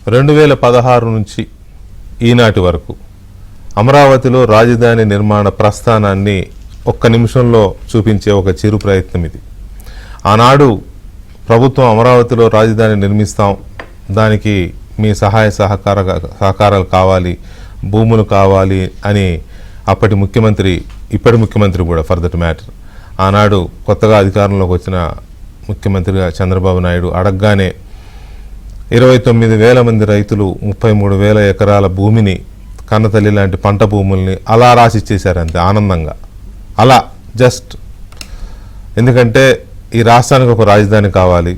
2016 నుంచి ఈనాటి వరకు అమరావతిలో రాజధాని నిర్మాణ ప్రస్థానాన్ని ఒక్క నిమిషంలో చూపించే ఒక చిరు ప్రయత్నం ఇది. ఆనాడు ప్రభుత్వం అమరావతిలో రాజధాని నిర్మిస్తాం, దానికి మీ సహాయ సహకారాలు కావాలి, భూములు కావాలి అని అప్పటి ముఖ్యమంత్రి, ఇప్పటి ముఖ్యమంత్రి కూడా ఫర్ దట్ మ్యాటర్, ఆనాడు కొత్తగా అధికారంలోకి వచ్చిన ముఖ్యమంత్రిగా చంద్రబాబు నాయుడు అడగగానే 29,000 మంది రైతులు 33,000 ఎకరాల భూమిని, కన్నతల్లి లాంటి పంట భూముల్ని అలా రాసిచ్చేశారు అంతే ఆనందంగా. అలా జస్ట్ ఎందుకంటే ఈ రాష్ట్రానికి ఒక రాజధాని కావాలి,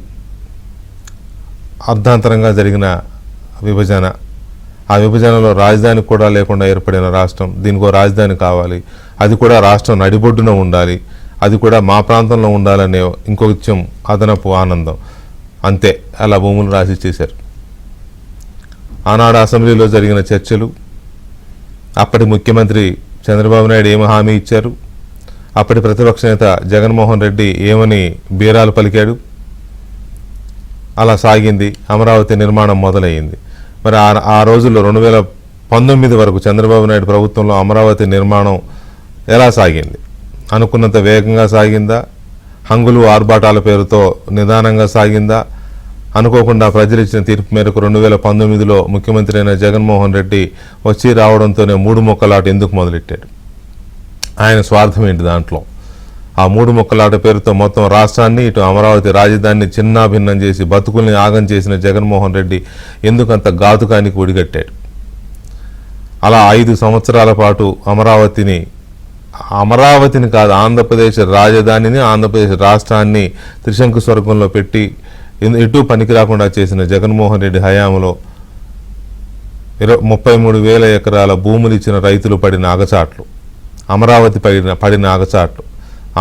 అర్ధాంతరంగా జరిగిన విభజన, ఆ విభజనలో రాజధాని కూడా లేకుండా ఏర్పడిన రాష్ట్రం, దీనికో రాజధాని కావాలి, అది కూడా రాష్ట్రం నడిబొడ్డున ఉండాలి, అది కూడా మా ప్రాంతంలో ఉండాలనే ఇంకొంచెం అదనపు ఆనందం, అంతే. అలా భూములు రాసిచ్చేశారు. ఆనాడు అసెంబ్లీలో జరిగిన చర్చలు, అప్పటి ముఖ్యమంత్రి చంద్రబాబు నాయుడు ఏమి హామీ ఇచ్చారు, అప్పటి ప్రతిపక్ష నేత జగన్మోహన్ రెడ్డి ఏమని బీరాలు పలికాడు, అలా సాగింది. అమరావతి నిర్మాణం మొదలయ్యింది. మరి ఆ రోజుల్లో 2019 వరకు చంద్రబాబు నాయుడు ప్రభుత్వంలో అమరావతి నిర్మాణం ఎలా సాగింది? అనుకున్నంత వేగంగా సాగిందా? హంగులు ఆర్భాటాల పేరుతో నిదానంగా సాగిందా? అనుకోకుండా ప్రజలిచ్చిన తీర్పు మేరకు 2019లో ముఖ్యమంత్రి అయిన జగన్మోహన్ రెడ్డి వచ్చి రావడంతోనే మూడు మొక్కలాట ఎందుకు మొదలెట్టాడు? ఆయన స్వార్థం ఏంటి దాంట్లో? ఆ మూడు మొక్కలాట పేరుతో మొత్తం రాష్ట్రాన్ని, ఇటు అమరావతి రాజధానిని చిన్నాభిన్నం చేసి బతుకుల్ని ఆగం చేసిన జగన్మోహన్ రెడ్డి ఎందుకంత ఘాతుకానికి ఒడిగట్టాడు? అలా 5 సంవత్సరాల పాటు అమరావతిని కాదు, ఆంధ్రప్రదేశ్ రాజధానిని, ఆంధ్రప్రదేశ్ రాష్ట్రాన్ని త్రిశంకు స్వర్గంలో పెట్టి ఎటూ పనికి రాకుండా చేసిన జగన్మోహన్ రెడ్డి హయాంలో 33,000 ఎకరాల భూములు ఇచ్చిన రైతులు పడిన ఆగచాట్లు, అమరావతి పడిన ఆగచాట్లు,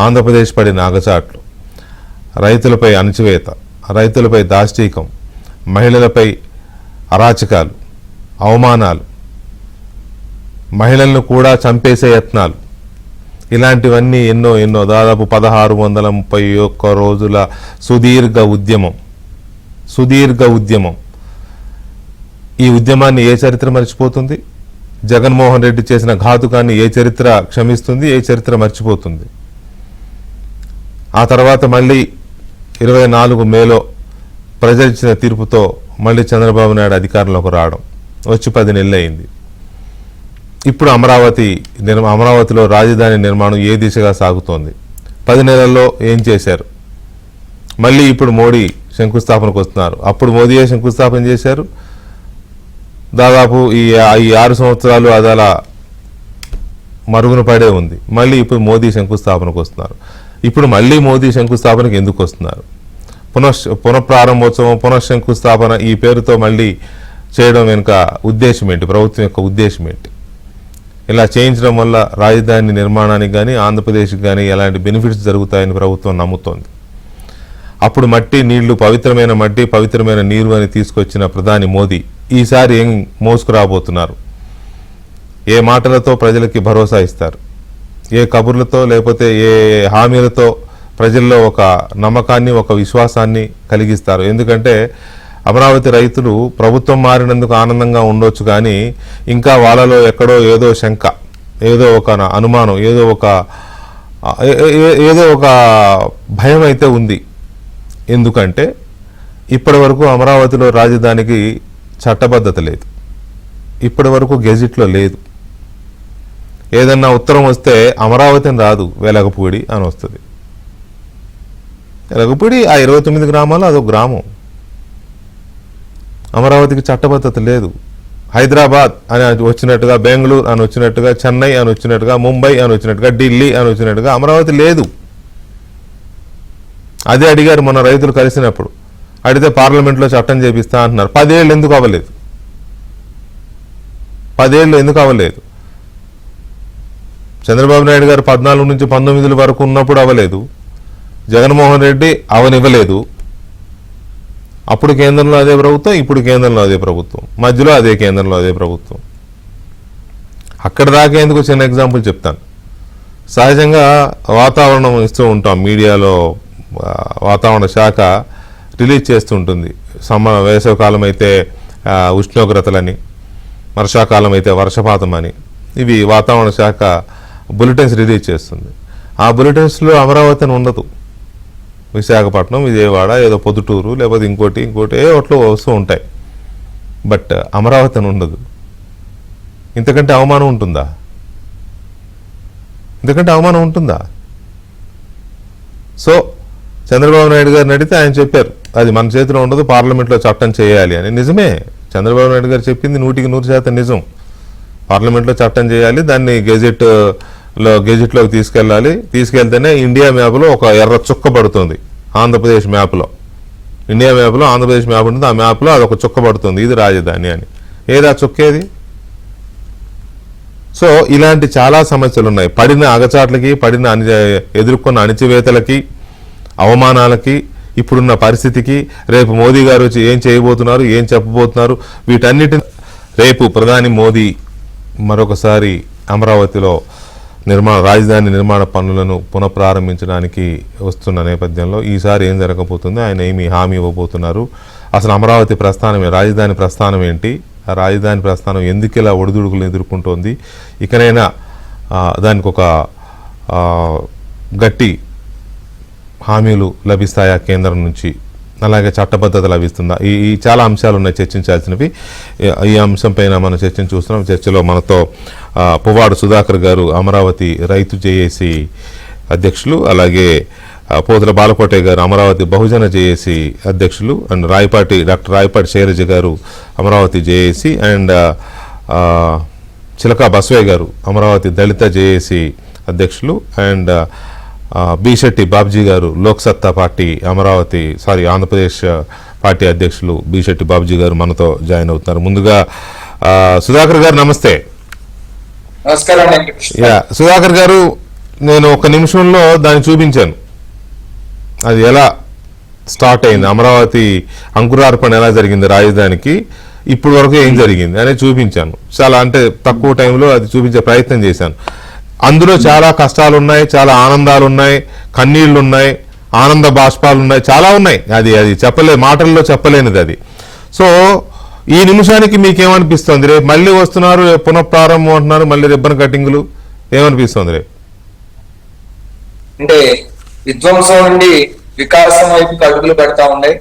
ఆంధ్రప్రదేశ్ పడిన ఆగచాట్లు, రైతులపై అణచివేత, రైతులపై దాష్టీకం, మహిళలపై అరాచకాలు, అవమానాలు, మహిళలను కూడా చంపేసే యత్నాలు, ఇలాంటివన్నీ ఎన్నో దాదాపు 1631 రోజుల సుదీర్ఘ ఉద్యమం. ఈ ఉద్యమాన్ని ఏ చరిత్ర మర్చిపోతుంది? జగన్మోహన్ రెడ్డి చేసిన ఘాతుకాన్ని ఏ చరిత్ర క్షమిస్తుంది? ఏ చరిత్ర మర్చిపోతుంది? ఆ తర్వాత మళ్ళీ 24 మేలో ప్రజలిచ్చిన తీర్పుతో మళ్ళీ చంద్రబాబు నాయుడు అధికారంలోకి రావడం, వచ్చి 10 నెలలు అయింది. ఇప్పుడు అమరావతిలో రాజధాని నిర్మాణం ఏ దిశగా సాగుతోంది? 10 నెలల్లో ఏం చేశారు? మళ్ళీ ఇప్పుడు మోడీ శంకుస్థాపనకు వస్తున్నారు. అప్పుడు మోదీయే శంకుస్థాపన చేశారు. దాదాపు ఈ 6 సంవత్సరాలు అది అలా మరుగున పడే ఉంది. మళ్ళీ ఇప్పుడు మోదీ శంకుస్థాపనకు వస్తున్నారు. ఇప్పుడు మళ్ళీ మోదీ శంకుస్థాపనకు ఎందుకు వస్తున్నారు? పునఃప్రారంభోత్సవం, పునఃశంకుస్థాపన ఈ పేరుతో మళ్ళీ చేయడం వెనుక ఉద్దేశం ఏంటి? ప్రభుత్వం యొక్క ఉద్దేశం ఏంటి? ఇలా చేయించడం వల్ల రాజధాని నిర్మాణానికి కానీ, ఆంధ్రప్రదేశ్కి కానీ ఎలాంటి బెనిఫిట్స్ జరుగుతాయని ప్రభుత్వం నమ్ముతోంది. అప్పుడు నీళ్లు పవిత్రమైన మట్టి, పవిత్రమైన నీరు అని తీసుకొచ్చిన ప్రధాని మోదీ ఈసారి ఏం మోసుకురాబోతున్నారు? ఏ మాటలతో ప్రజలకి భరోసా ఇస్తారు? ఏ కబుర్లతో, లేకపోతే ఏ హామీలతో ప్రజల్లో ఒక నమ్మకాన్ని, ఒక విశ్వాసాన్ని కలిగిస్తారు? ఎందుకంటే అమరావతి రైతులు ప్రభుత్వం మారినందుకు ఆనందంగా ఉండొచ్చు, కానీ ఇంకా వాళ్ళలో ఎక్కడో ఏదో శంక, ఏదో ఒక అనుమానం, ఏదో ఒక భయం అయితే ఉంది. ఎందుకంటే ఇప్పటి వరకు అమరావతిలో రాజధానికి చట్టబద్ధత లేదు, ఇప్పటి వరకు గెజిట్లో లేదు. ఏదన్నా ఉత్తరం వస్తే అమరావతిని రాదు, వెలగపూడి అని వస్తుంది. వెలగపూడి ఆ 29 గ్రామాలు అదొక గ్రామం. అమరావతికి చట్టబద్ధత లేదు. హైదరాబాద్ అని వచ్చినట్టుగా, బెంగళూరు అని వచ్చినట్టుగా, చెన్నై అని వచ్చినట్టుగా, ముంబై అని వచ్చినట్టుగా, ఢిల్లీ అని వచ్చినట్టుగా అమరావతి లేదు. అదే అడిగారు మొన్న రైతులు కలిసినప్పుడు. అడిగితే పార్లమెంట్లో చట్టం చేపిస్తా అంటున్నారు. 10 ఏళ్ళు ఎందుకు అవ్వలేదు? 10 ఏళ్ళు ఎందుకు అవ్వలేదు? చంద్రబాబు నాయుడు గారు 14 నుంచి 19 వరకు ఉన్నప్పుడు అవ్వలేదు. జగన్మోహన్ రెడ్డి అవనివ్వలేదు. అప్పుడు కేంద్రంలో అదే ప్రభుత్వం, ఇప్పుడు కేంద్రంలో అదే ప్రభుత్వం, మధ్యలో అదే కేంద్రంలో అదే ప్రభుత్వం. అక్కడ దాకా ఎందుకు చిన్న ఎగ్జాంపుల్ చెప్తాను. సహజంగా వాతావరణం ఇస్తూ ఉంటాం, మీడియాలో వాతావరణ శాఖ రిలీజ్ చేస్తూ ఉంటుంది. వేసవికాలం అయితే ఉష్ణోగ్రతలని, వర్షాకాలం అయితే వర్షపాతం అని, ఇవి వాతావరణ శాఖ బులెటిన్స్ రిలీజ్ చేస్తుంది. ఆ బులెటిన్స్లో అమరావతి అని ఉండదు. విశాఖపట్నం, విజయవాడ, ఏదో పొద్దుటూరు, లేకపోతే ఇంకోటి ఒకటి వస్తూ ఉంటాయి. బట్ అమరావతి అని ఉండదు. ఇంతకంటే అవమానం ఉంటుందా? సో చంద్రబాబు నాయుడు గారిని అడిగితే ఆయన చెప్పారు, అది మన చేతిలో ఉండదు, పార్లమెంట్లో చట్టం చేయాలి అని. నిజమే, చంద్రబాబు నాయుడు గారు చెప్పింది 100% నిజం. పార్లమెంట్లో చట్టం చేయాలి, దాన్ని గెజెట్లోకి తీసుకెళ్తేనే ఇండియా మ్యాప్లో ఒక ఎర్ర చుక్క పడుతుంది. ఆంధ్రప్రదేశ్ మ్యాప్లో, ఇండియా మ్యాప్లో ఆంధ్రప్రదేశ్ మ్యాప్ ఉంటుంది, ఆ మ్యాప్లో అదొక చుక్క పడుతుంది, ఇది రాజధాని అని. ఏది ఆ చుక్కేది? సో ఇలాంటి చాలా సమస్యలు ఉన్నాయి. పడిన అగచాట్లకి, ఎదుర్కొన్న అణిచివేతలకి, అవమానాలకి, ఇప్పుడున్న పరిస్థితికి, రేపు మోదీ గారు వచ్చి ఏం చేయబోతున్నారు, ఏం చెప్పబోతున్నారు, వీటన్నిటిని రేపు ప్రధాని మోదీ మరొకసారి అమరావతిలో రాజధాని నిర్మాణ పనులను పునఃప్రారంభించడానికి వస్తున్న నేపథ్యంలో ఈసారి ఏం జరగబోతుందో ఆయన ఏమి హామీ ఇవ్వబోతున్నారు, అసలు అమరావతి ప్రస్థానమే, రాజధాని ప్రస్థానం ఏంటి, ఆ రాజధాని ప్రస్థానం ఎందుకు ఇలా ఒడిదుడుకులు ఎదుర్కొంటోంది, ఇకనైనా దానికి ఒక గట్టి హామీలు లభిస్తాయా కేంద్రం నుంచి, అలాగే చట్టబద్ధత లభిస్తుందా, ఈ చాలా అంశాలు ఉన్నాయి చర్చించాల్సినవి. ఈ అంశంపైన మనం చర్చను చూస్తున్నాం. చర్చలో మనతో పువ్వాడు సుధాకర్ గారు, అమరావతి రైతు జేఏసీ అధ్యక్షులు, అలాగే పోతుల బాలకోటే గారు, అమరావతి బహుజన జేఏసీ అధ్యక్షులు, అండ్ డాక్టర్ రాయపాటి శైలజ గారు, అమరావతి జేఏసీ, అండ్ చిలకా బసవయ్య గారు, అమరావతి దళిత జేఏసీ అధ్యక్షులు, అండ్ బీశెట్టి బాబ్జీ గారు, లోక్సత్తా పార్టీ ఆంధ్రప్రదేశ్ పార్టీ అధ్యక్షులు బీశెట్టి బాబ్జీ గారు మనతో జాయిన్ అవుతున్నారు. ముందుగా సుధాకర్ గారు నమస్తే. సుధాకర్ గారు, నేను ఒక నిమిషంలో దాన్ని చూపించాను, అది ఎలా స్టార్ట్ అయింది, అమరావతి అంకురార్పణ ఎలా జరిగింది రాజధానికి, ఇప్పుడు వరకు ఏం జరిగింది అనేది చూపించాను. చాలా తక్కువ టైంలో అది చూపించే ప్రయత్నం చేశాను. అందులో చాలా కష్టాలు ఉన్నాయి, చాలా ఆనందాలు ఉన్నాయి, కన్నీళ్లు ఉన్నాయి, ఆనంద బాష్పాలు ఉన్నాయి, చాలా ఉన్నాయి. అది మాటల్లో చెప్పలేనిది అది. సో ఈ నిమిషానికి మీకేమనిపిస్తుంది? రేపు మళ్ళీ వస్తున్నారు, పునఃప్రారంభం అంటున్నారు, మళ్ళీ రిబ్బన్ కటింగ్లు, ఏమనిపిస్తుంది రేపు? అంటే విధ్వంసం నుండి వికాసం వైపు అడుగులు పెడతా ఉన్నాయి.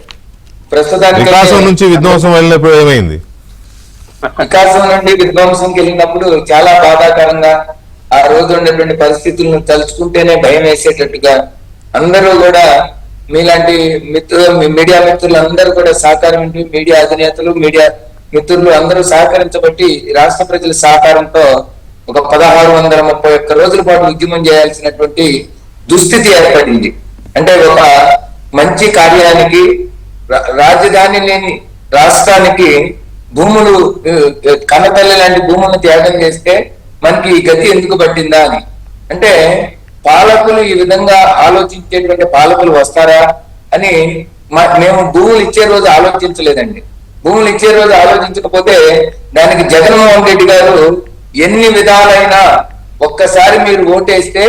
ప్రస్తుతానికి వికాసం నుంచి విధ్వంసం వెళ్ళినప్పుడు ఏమైంది? వికాసం నుండి విధ్వంసంకి వెళ్ళినప్పుడు చాలా బాధాకరంగా, ఆ రోజు ఉన్నటువంటి పరిస్థితులను తలుచుకుంటేనే భయం వేసేటట్టుగా అందరూ కూడా, మీలాంటి మీడియా మిత్రులు అందరూ కూడా సహకారం, మీడియా అధినేతలు, మీడియా మిత్రులు అందరూ సహకరించబట్టి రాష్ట్ర ప్రజల సహకారంతో ఒక 1631 రోజుల పాటు ఉద్యమం చేయాల్సినటువంటి దుస్థితి ఏర్పడింది. అంటే ఒక మంచి కార్యానికి, రాజధాని లేని రాష్ట్రానికి భూములు, కన్నతల్లి లాంటి భూములను త్యాగం చేస్తే మనకి ఈ గతి ఎందుకు పట్టిందా అని. అంటే పాలకులు ఈ విధంగా ఆలోచించేటువంటి పాలకులు వస్తారా అని మేము భూములు ఇచ్చే రోజు ఆలోచించలేదండి. భూములు ఇచ్చే రోజు ఆలోచించకపోతే దానికి జగన్మోహన్ రెడ్డి గారు ఎన్ని విధాలైనా, ఒక్కసారి మీరు ఓటేస్తే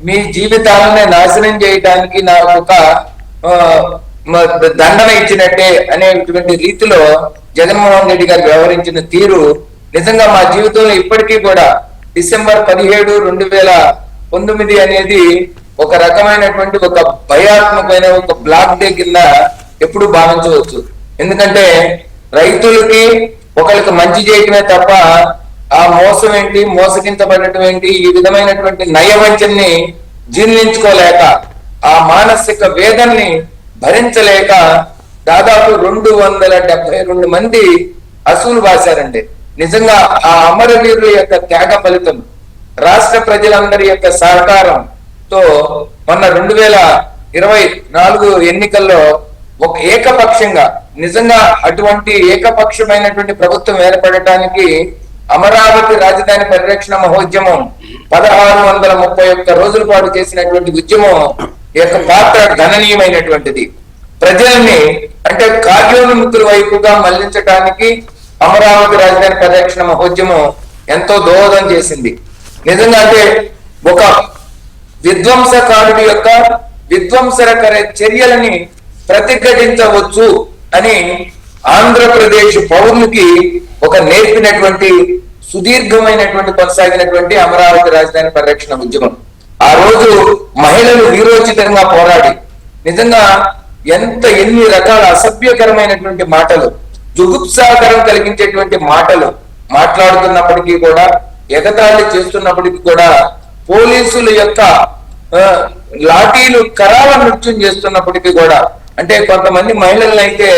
మీ జీవితాలనే నాశనం చేయడానికి నాకు ఒక దండన ఇచ్చినట్టే అనేటువంటి రీతిలో జగన్మోహన్ రెడ్డి గారు వ్యవహరించిన తీరు నిజంగా మా జీవితంలో ఇప్పటికీ కూడా డిసెంబర్ 17, 2019 అనేది ఒక రకమైనటువంటి ఒక భయాత్మకమైన ఒక బ్లాక్ డే కింద ఎప్పుడు భావించవచ్చు. ఎందుకంటే రైతులకి ఒకరికి మంచి చేయటమే తప్ప ఆ మోసం ఏంటి, మోసగించబడటం ఏంటి, ఈ విధమైనటువంటి నయవంచన్ని జీర్ణించుకోలేక, ఆ మానసిక వేదన్ని భరించలేక దాదాపు 272 మంది అసూలు బాశారండి. నిజంగా ఆ అమరవీరుల యొక్క త్యాగ ఫలితం, రాష్ట్ర ప్రజలందరి యొక్క సహకారంతో మొన్న 2024 ఎన్నికల్లో ఒక ఏకపక్షంగా, నిజంగా అటువంటి ఏకపక్షమైనటువంటి ప్రభుత్వం ఏర్పడటానికి అమరావతి రాజధాని పరిరక్షణ మహోద్యమం 1631 రోజుల పాటు చేసినటువంటి ఉద్యమం యొక్క పాత్ర గణనీయమైనటువంటిది. ప్రజల్ని అంటే కార్యోన్ముక్తుల వైపుగా మళ్లించడానికి అమరావతి రాజధాని పరిరక్షణ మహోద్యమం ఎంతో దోహదం చేసింది. నిజంగా అంటే ఒక విధ్వంసకారుడి యొక్క విధ్వంసకర చర్యలని ప్రతిఘటించవచ్చు అని ఆంధ్రప్రదేశ్ పౌరులకి ఒక నేర్పినటువంటి సుదీర్ఘమైనటువంటి కొనసాగినటువంటి అమరావతి రాజధాని పరిరక్షణ ఉద్యమం. ఆ రోజు మహిళలు వీరోచితంగా పోరాడి నిజంగా ఎన్ని రకాల అసభ్యకరమైనటువంటి మాటలు, జుగుప్సాకరం కలిగించేటువంటి మాటలు మాట్లాడుతున్నప్పటికీ కూడా, ఎగతాళి చేస్తున్నప్పటికీ కూడా, పోలీసుల యొక్క లాఠీలు కరాల నృత్యం చేస్తున్నప్పటికీ కూడా, అంటే కొంతమంది మహిళలను అయితే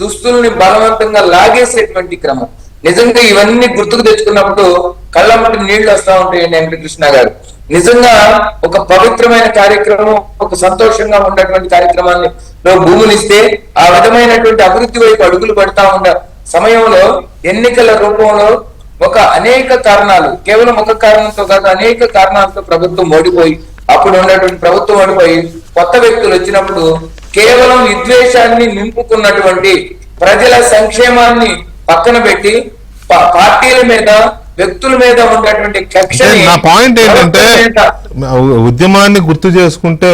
దుస్తుల్ని బలవంతంగా లాగేసేటువంటి క్రమం. నిజంగా ఇవన్నీ గుర్తుకు తెచ్చుకున్నప్పుడు కళ్ళమ్మటి నీళ్లు వస్తా ఉంటాయండి వెంకటకృష్ణ గారు. నిజంగా ఒక పవిత్రమైన కార్యక్రమం, ఒక సంతోషంగా ఉన్నటువంటి కార్యక్రమాన్ని భూములిస్తే ఆ విధమైనటువంటి అభివృద్ధి వైపు అడుగులు పడతా ఉన్న సమయంలో ఎన్నికల రూపంలో అనేక కారణాలు, కేవలం ఒక కారణంతో కాదు అనేక కారణాలతో ప్రభుత్వం ఓడిపోయి, అప్పుడు ఉన్నటువంటి ప్రభుత్వం ఓడిపోయి కొత్త వ్యక్తులు వచ్చినప్పుడు కేవలం విద్వేషాన్ని నింపుకున్నటువంటి ప్రజల సంక్షేమాన్ని పక్కన పెట్టి పార్టీల మీద, వ్యక్తుల మీద ఉన్నటువంటి కక్షని. నా పాయింట్ ఏంటంటే ఉద్యమాన్ని గుర్తు చేసుకుంటే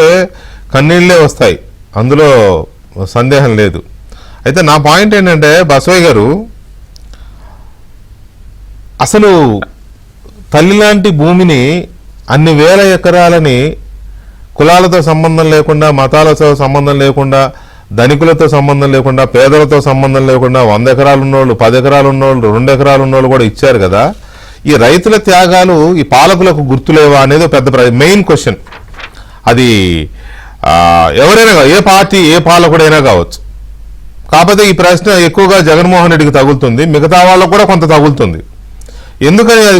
కన్నీళ్లే వస్తాయి, అందులో సందేహం లేదు. అయితే నా పాయింట్ ఏంటంటే బసవయ్య గారు, అసలు తల్లి లాంటి భూమిని అన్ని వేల ఎకరాలని కులాలతో సంబంధం లేకుండా, మతాలతో సంబంధం లేకుండా, ధనికులతో సంబంధం లేకుండా, పేదలతో సంబంధం లేకుండా 100 ఎకరాలు ఉన్నోళ్ళు, 10 ఎకరాలు ఉన్నోళ్ళు, 2 ఎకరాలు ఉన్నోళ్ళు కూడా ఇచ్చారు కదా. ఈ రైతుల త్యాగాలు ఈ పాలకులకు గుర్తులేవా అనేది పెద్ద మెయిన్ క్వశ్చన్. అది ఎవరైనా, ఏ పార్టీ, ఏ పాలకుడైనా కావచ్చు. కాకపోతే ఈ ప్రశ్న ఎక్కువగా జగన్మోహన్ రెడ్డికి తగులుతుంది, మిగతా వాళ్ళకు కూడా కొంత తగులుతుంది. ఎందుకని అది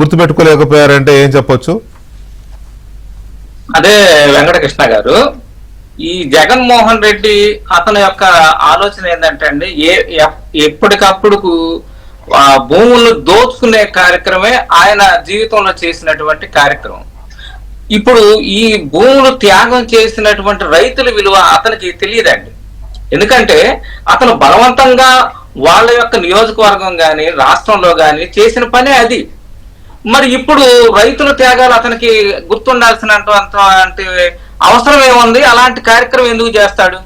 గుర్తుపెట్టుకోలేకపోయారంటే ఏం చెప్పొచ్చు? అదే వెంకటకృష్ణ గారు, ఈ జగన్మోహన్ రెడ్డి అతని యొక్క ఆలోచన ఏంటంటే అండి, ఎప్పటికప్పుడు భూములను దోచుకునే కార్యక్రమే ఆయన జీవితంలో చేసినటువంటి కార్యక్రమం. ఇప్పుడు ఈ భూములు త్యాగం చేసినటువంటి రైతుల విలువ అతనికి తెలియదండి. ఎందుకంటే అతను బలవంతంగా వాళ్ళ యొక్క నియోజకవర్గం కానీ రాష్ట్రంలో కానీ చేసిన పనే అది. మరి ఇప్పుడు రైతుల త్యాగాలు అతనికి గుర్తుండాల్సిన అవసరం ఏముంది? అలాంటి కార్యక్రమం ఎందుకు చేస్తాడు?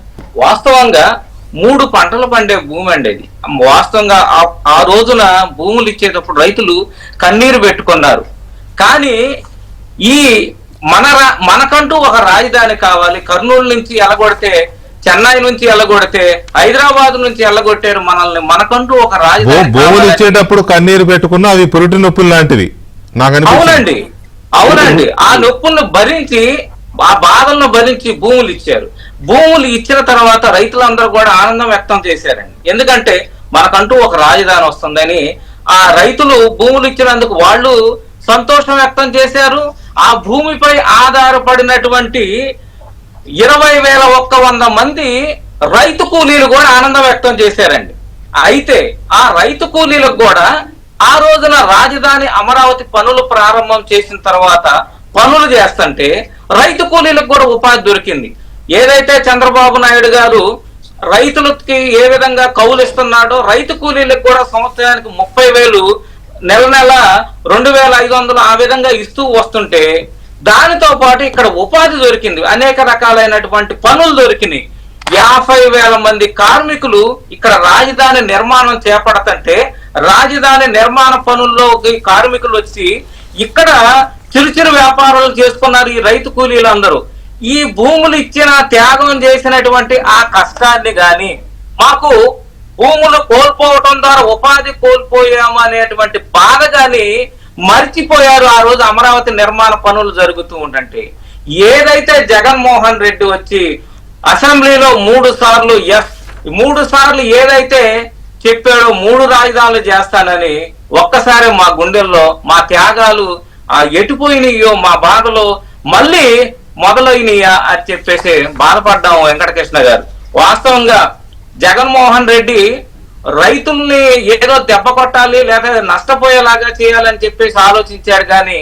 వాస్తవంగా 3 పంటలు పండే భూమి అండి అది. వాస్తవంగా ఆ రోజున భూములు ఇచ్చేటప్పుడు రైతులు కన్నీరు పెట్టుకున్నారు. కానీ ఈ మనకంటూ ఒక రాజధాని కావాలి. కర్నూలు నుంచి ఎలగొడితే, చెన్నై నుంచి ఎల్లగొడితే, హైదరాబాద్ నుంచి ఎల్లగొట్టారు మనల్ని. మనకంటూ ఒక రాజధాని. భూములు ఇచ్చేటప్పుడు కన్నీరు పెట్టుకున్నా అవి పురుటి నొప్పులు లాంటివి నాకు అవునండి. ఆ నొప్పులను భరించి, ఆ బాధలను భరించి భూములు ఇచ్చారు. భూములు ఇచ్చిన తర్వాత రైతులందరూ కూడా ఆనందం వ్యక్తం చేశారండి. ఎందుకంటే మనకంటూ ఒక రాజధాని వస్తుందని ఆ రైతులు భూములు ఇచ్చినందుకు వాళ్ళు సంతోషం వ్యక్తం చేశారు. ఆ భూమిపై ఆధారపడినటువంటి 20,100 మంది రైతు కూలీలు కూడా ఆనందం వ్యక్తం చేశారండి. అయితే ఆ రైతు కూలీలకు కూడా ఆ రోజున రాజధాని అమరావతి పనులు ప్రారంభం చేసిన తర్వాత పనులు చేస్తుంటే రైతు కూలీలకు కూడా ఉపాధి దొరికింది. ఏదైతే చంద్రబాబు నాయుడు గారు రైతులకి ఏ విధంగా కౌలు ఇస్తున్నాడో, రైతు కూలీలకు కూడా సంవత్సరానికి 30,000, నెల 2,500 ఆ విధంగా ఇస్తూ వస్తుంటే దానితో పాటు ఇక్కడ ఉపాధి దొరికింది. అనేక రకాలైనటువంటి పనులు దొరికినాయి. 50,000 మంది కార్మికులు ఇక్కడ రాజధాని నిర్మాణం చేపడుతుంటే రాజధాని నిర్మాణ పనుల్లో కార్మికులు వచ్చి ఇక్కడ చిరు వ్యాపారాలు చేసుకున్నారు ఈ రైతు కూలీలందరూ. ఈ భూములు ఇచ్చిన, త్యాగం చేసినటువంటి ఆ కష్టాన్ని గాని, మాకు భూములు కోల్పోవటం ద్వారా ఉపాధి కోల్పోయాము అనేటువంటి బాధ గాని మర్చిపోయారు ఆ రోజు అమరావతి నిర్మాణ పనులు జరుగుతూ ఉంటే. ఏదైతే జగన్మోహన్ రెడ్డి వచ్చి అసెంబ్లీలో 3 సార్లు ఏదైతే చెప్పాడో 3 రాజధానులు చేస్తానని, ఒక్కసారి మా గుండెల్లో మా త్యాగాలు ఎటుపోయినాయో, మా బాధలు మళ్ళీ మొదలైనయా అని చెప్పేసి బాధపడ్డాము వెంకటకృష్ణ గారు. వాస్తవంగా జగన్మోహన్ రెడ్డి రైతుల్ని ఏదో దెబ్బ కొట్టాలి లేదా నష్టపోయేలాగా చేయాలని చెప్పేసి ఆలోచించాడు. కానీ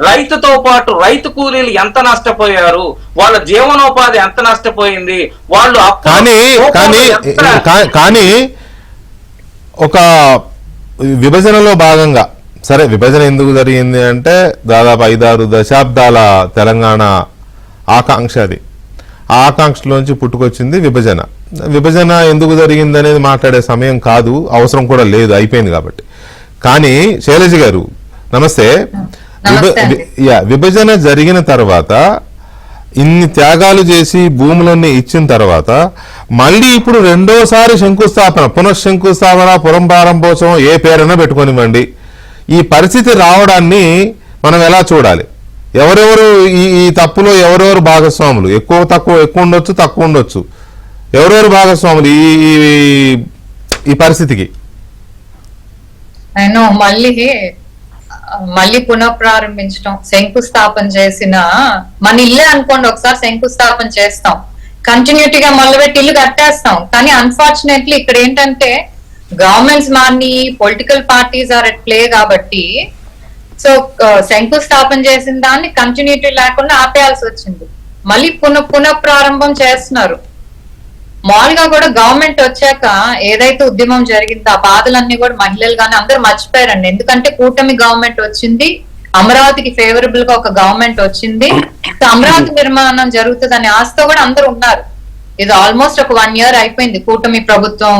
రైతుతో పాటు రైతు కూలీలు ఎంత నష్టపోయారు, వాళ్ళ జీవనోపాధి ఎంత నష్టపోయింది, వాళ్ళు కానీ ఒక విభజనలో భాగంగా, సరే విభజన ఎందుకు జరిగింది అంటే దాదాపు 5-6 దశాబ్దాల తెలంగాణ ఆకాంక్ష అది. ఆ ఆకాంక్షలోంచి పుట్టుకొచ్చింది విభజన. విభజన ఎందుకు జరిగింది అనేది మాట్లాడే సమయం కాదు, అవసరం కూడా లేదు, అయిపోయింది కాబట్టి. కానీ శైలజ గారు నమస్తే. విభజన జరిగిన తర్వాత ఇన్ని త్యాగాలు చేసి భూములన్నీ ఇచ్చిన తర్వాత మళ్ళీ ఇప్పుడు రెండోసారి శంకుస్థాపన, పునఃశంకుస్థాపన, పునఃప్రారంభోత్సవం ఏ పేరైనా పెట్టుకోనివ్వండి, ఈ పరిస్థితి రావడాన్ని మనం ఎలా చూడాలి? ఎవరెవరు ఈ తప్పులో ఎవరెవరు భాగస్వాములు? ఎక్కువ ఉండొచ్చు, తక్కువ ఉండొచ్చు. ఎవరెవరు భాగస్వాములు ఈ పరిస్థితికి? నేను మళ్ళీ పునఃప్రారంభించడం, శంకుస్థాపన చేసిన మన ఇల్లే అనుకోండి, ఒకసారి శంకుస్థాపన చేస్తాం, కంటిన్యూటీగా మొదలుపెట్టి ఇల్లు కట్టేస్తాం. కానీ అన్ఫార్చునేట్లీ ఇక్కడ ఏంటంటే గవర్నమెంట్స్ మారిని, political parties are at play కాబట్టి సో శంకుస్థాపన చేసిన దాన్ని కంటిన్యూటీ లేకుండా ఆపేయాల్సి వచ్చింది. మళ్ళీ పునఃప్రారంభం చేస్తున్నారు. మామూలుగా కూడా గవర్నమెంట్ వచ్చాక ఏదైతే ఉద్యమం జరిగిందో ఆ బాధలన్నీ కూడా మహిళలు కానీ అందరూ మర్చిపోయారండి. ఎందుకంటే కూటమి గవర్నమెంట్ వచ్చింది, అమరావతికి ఫేవరబుల్ గా ఒక గవర్నమెంట్ వచ్చింది, అమరావతి నిర్మాణం జరుగుతుంది అనే ఆశతో కూడా అందరూ ఉన్నారు. ఇది ఆల్మోస్ట్ ఒక 1 year అయిపోయింది కూటమి ప్రభుత్వం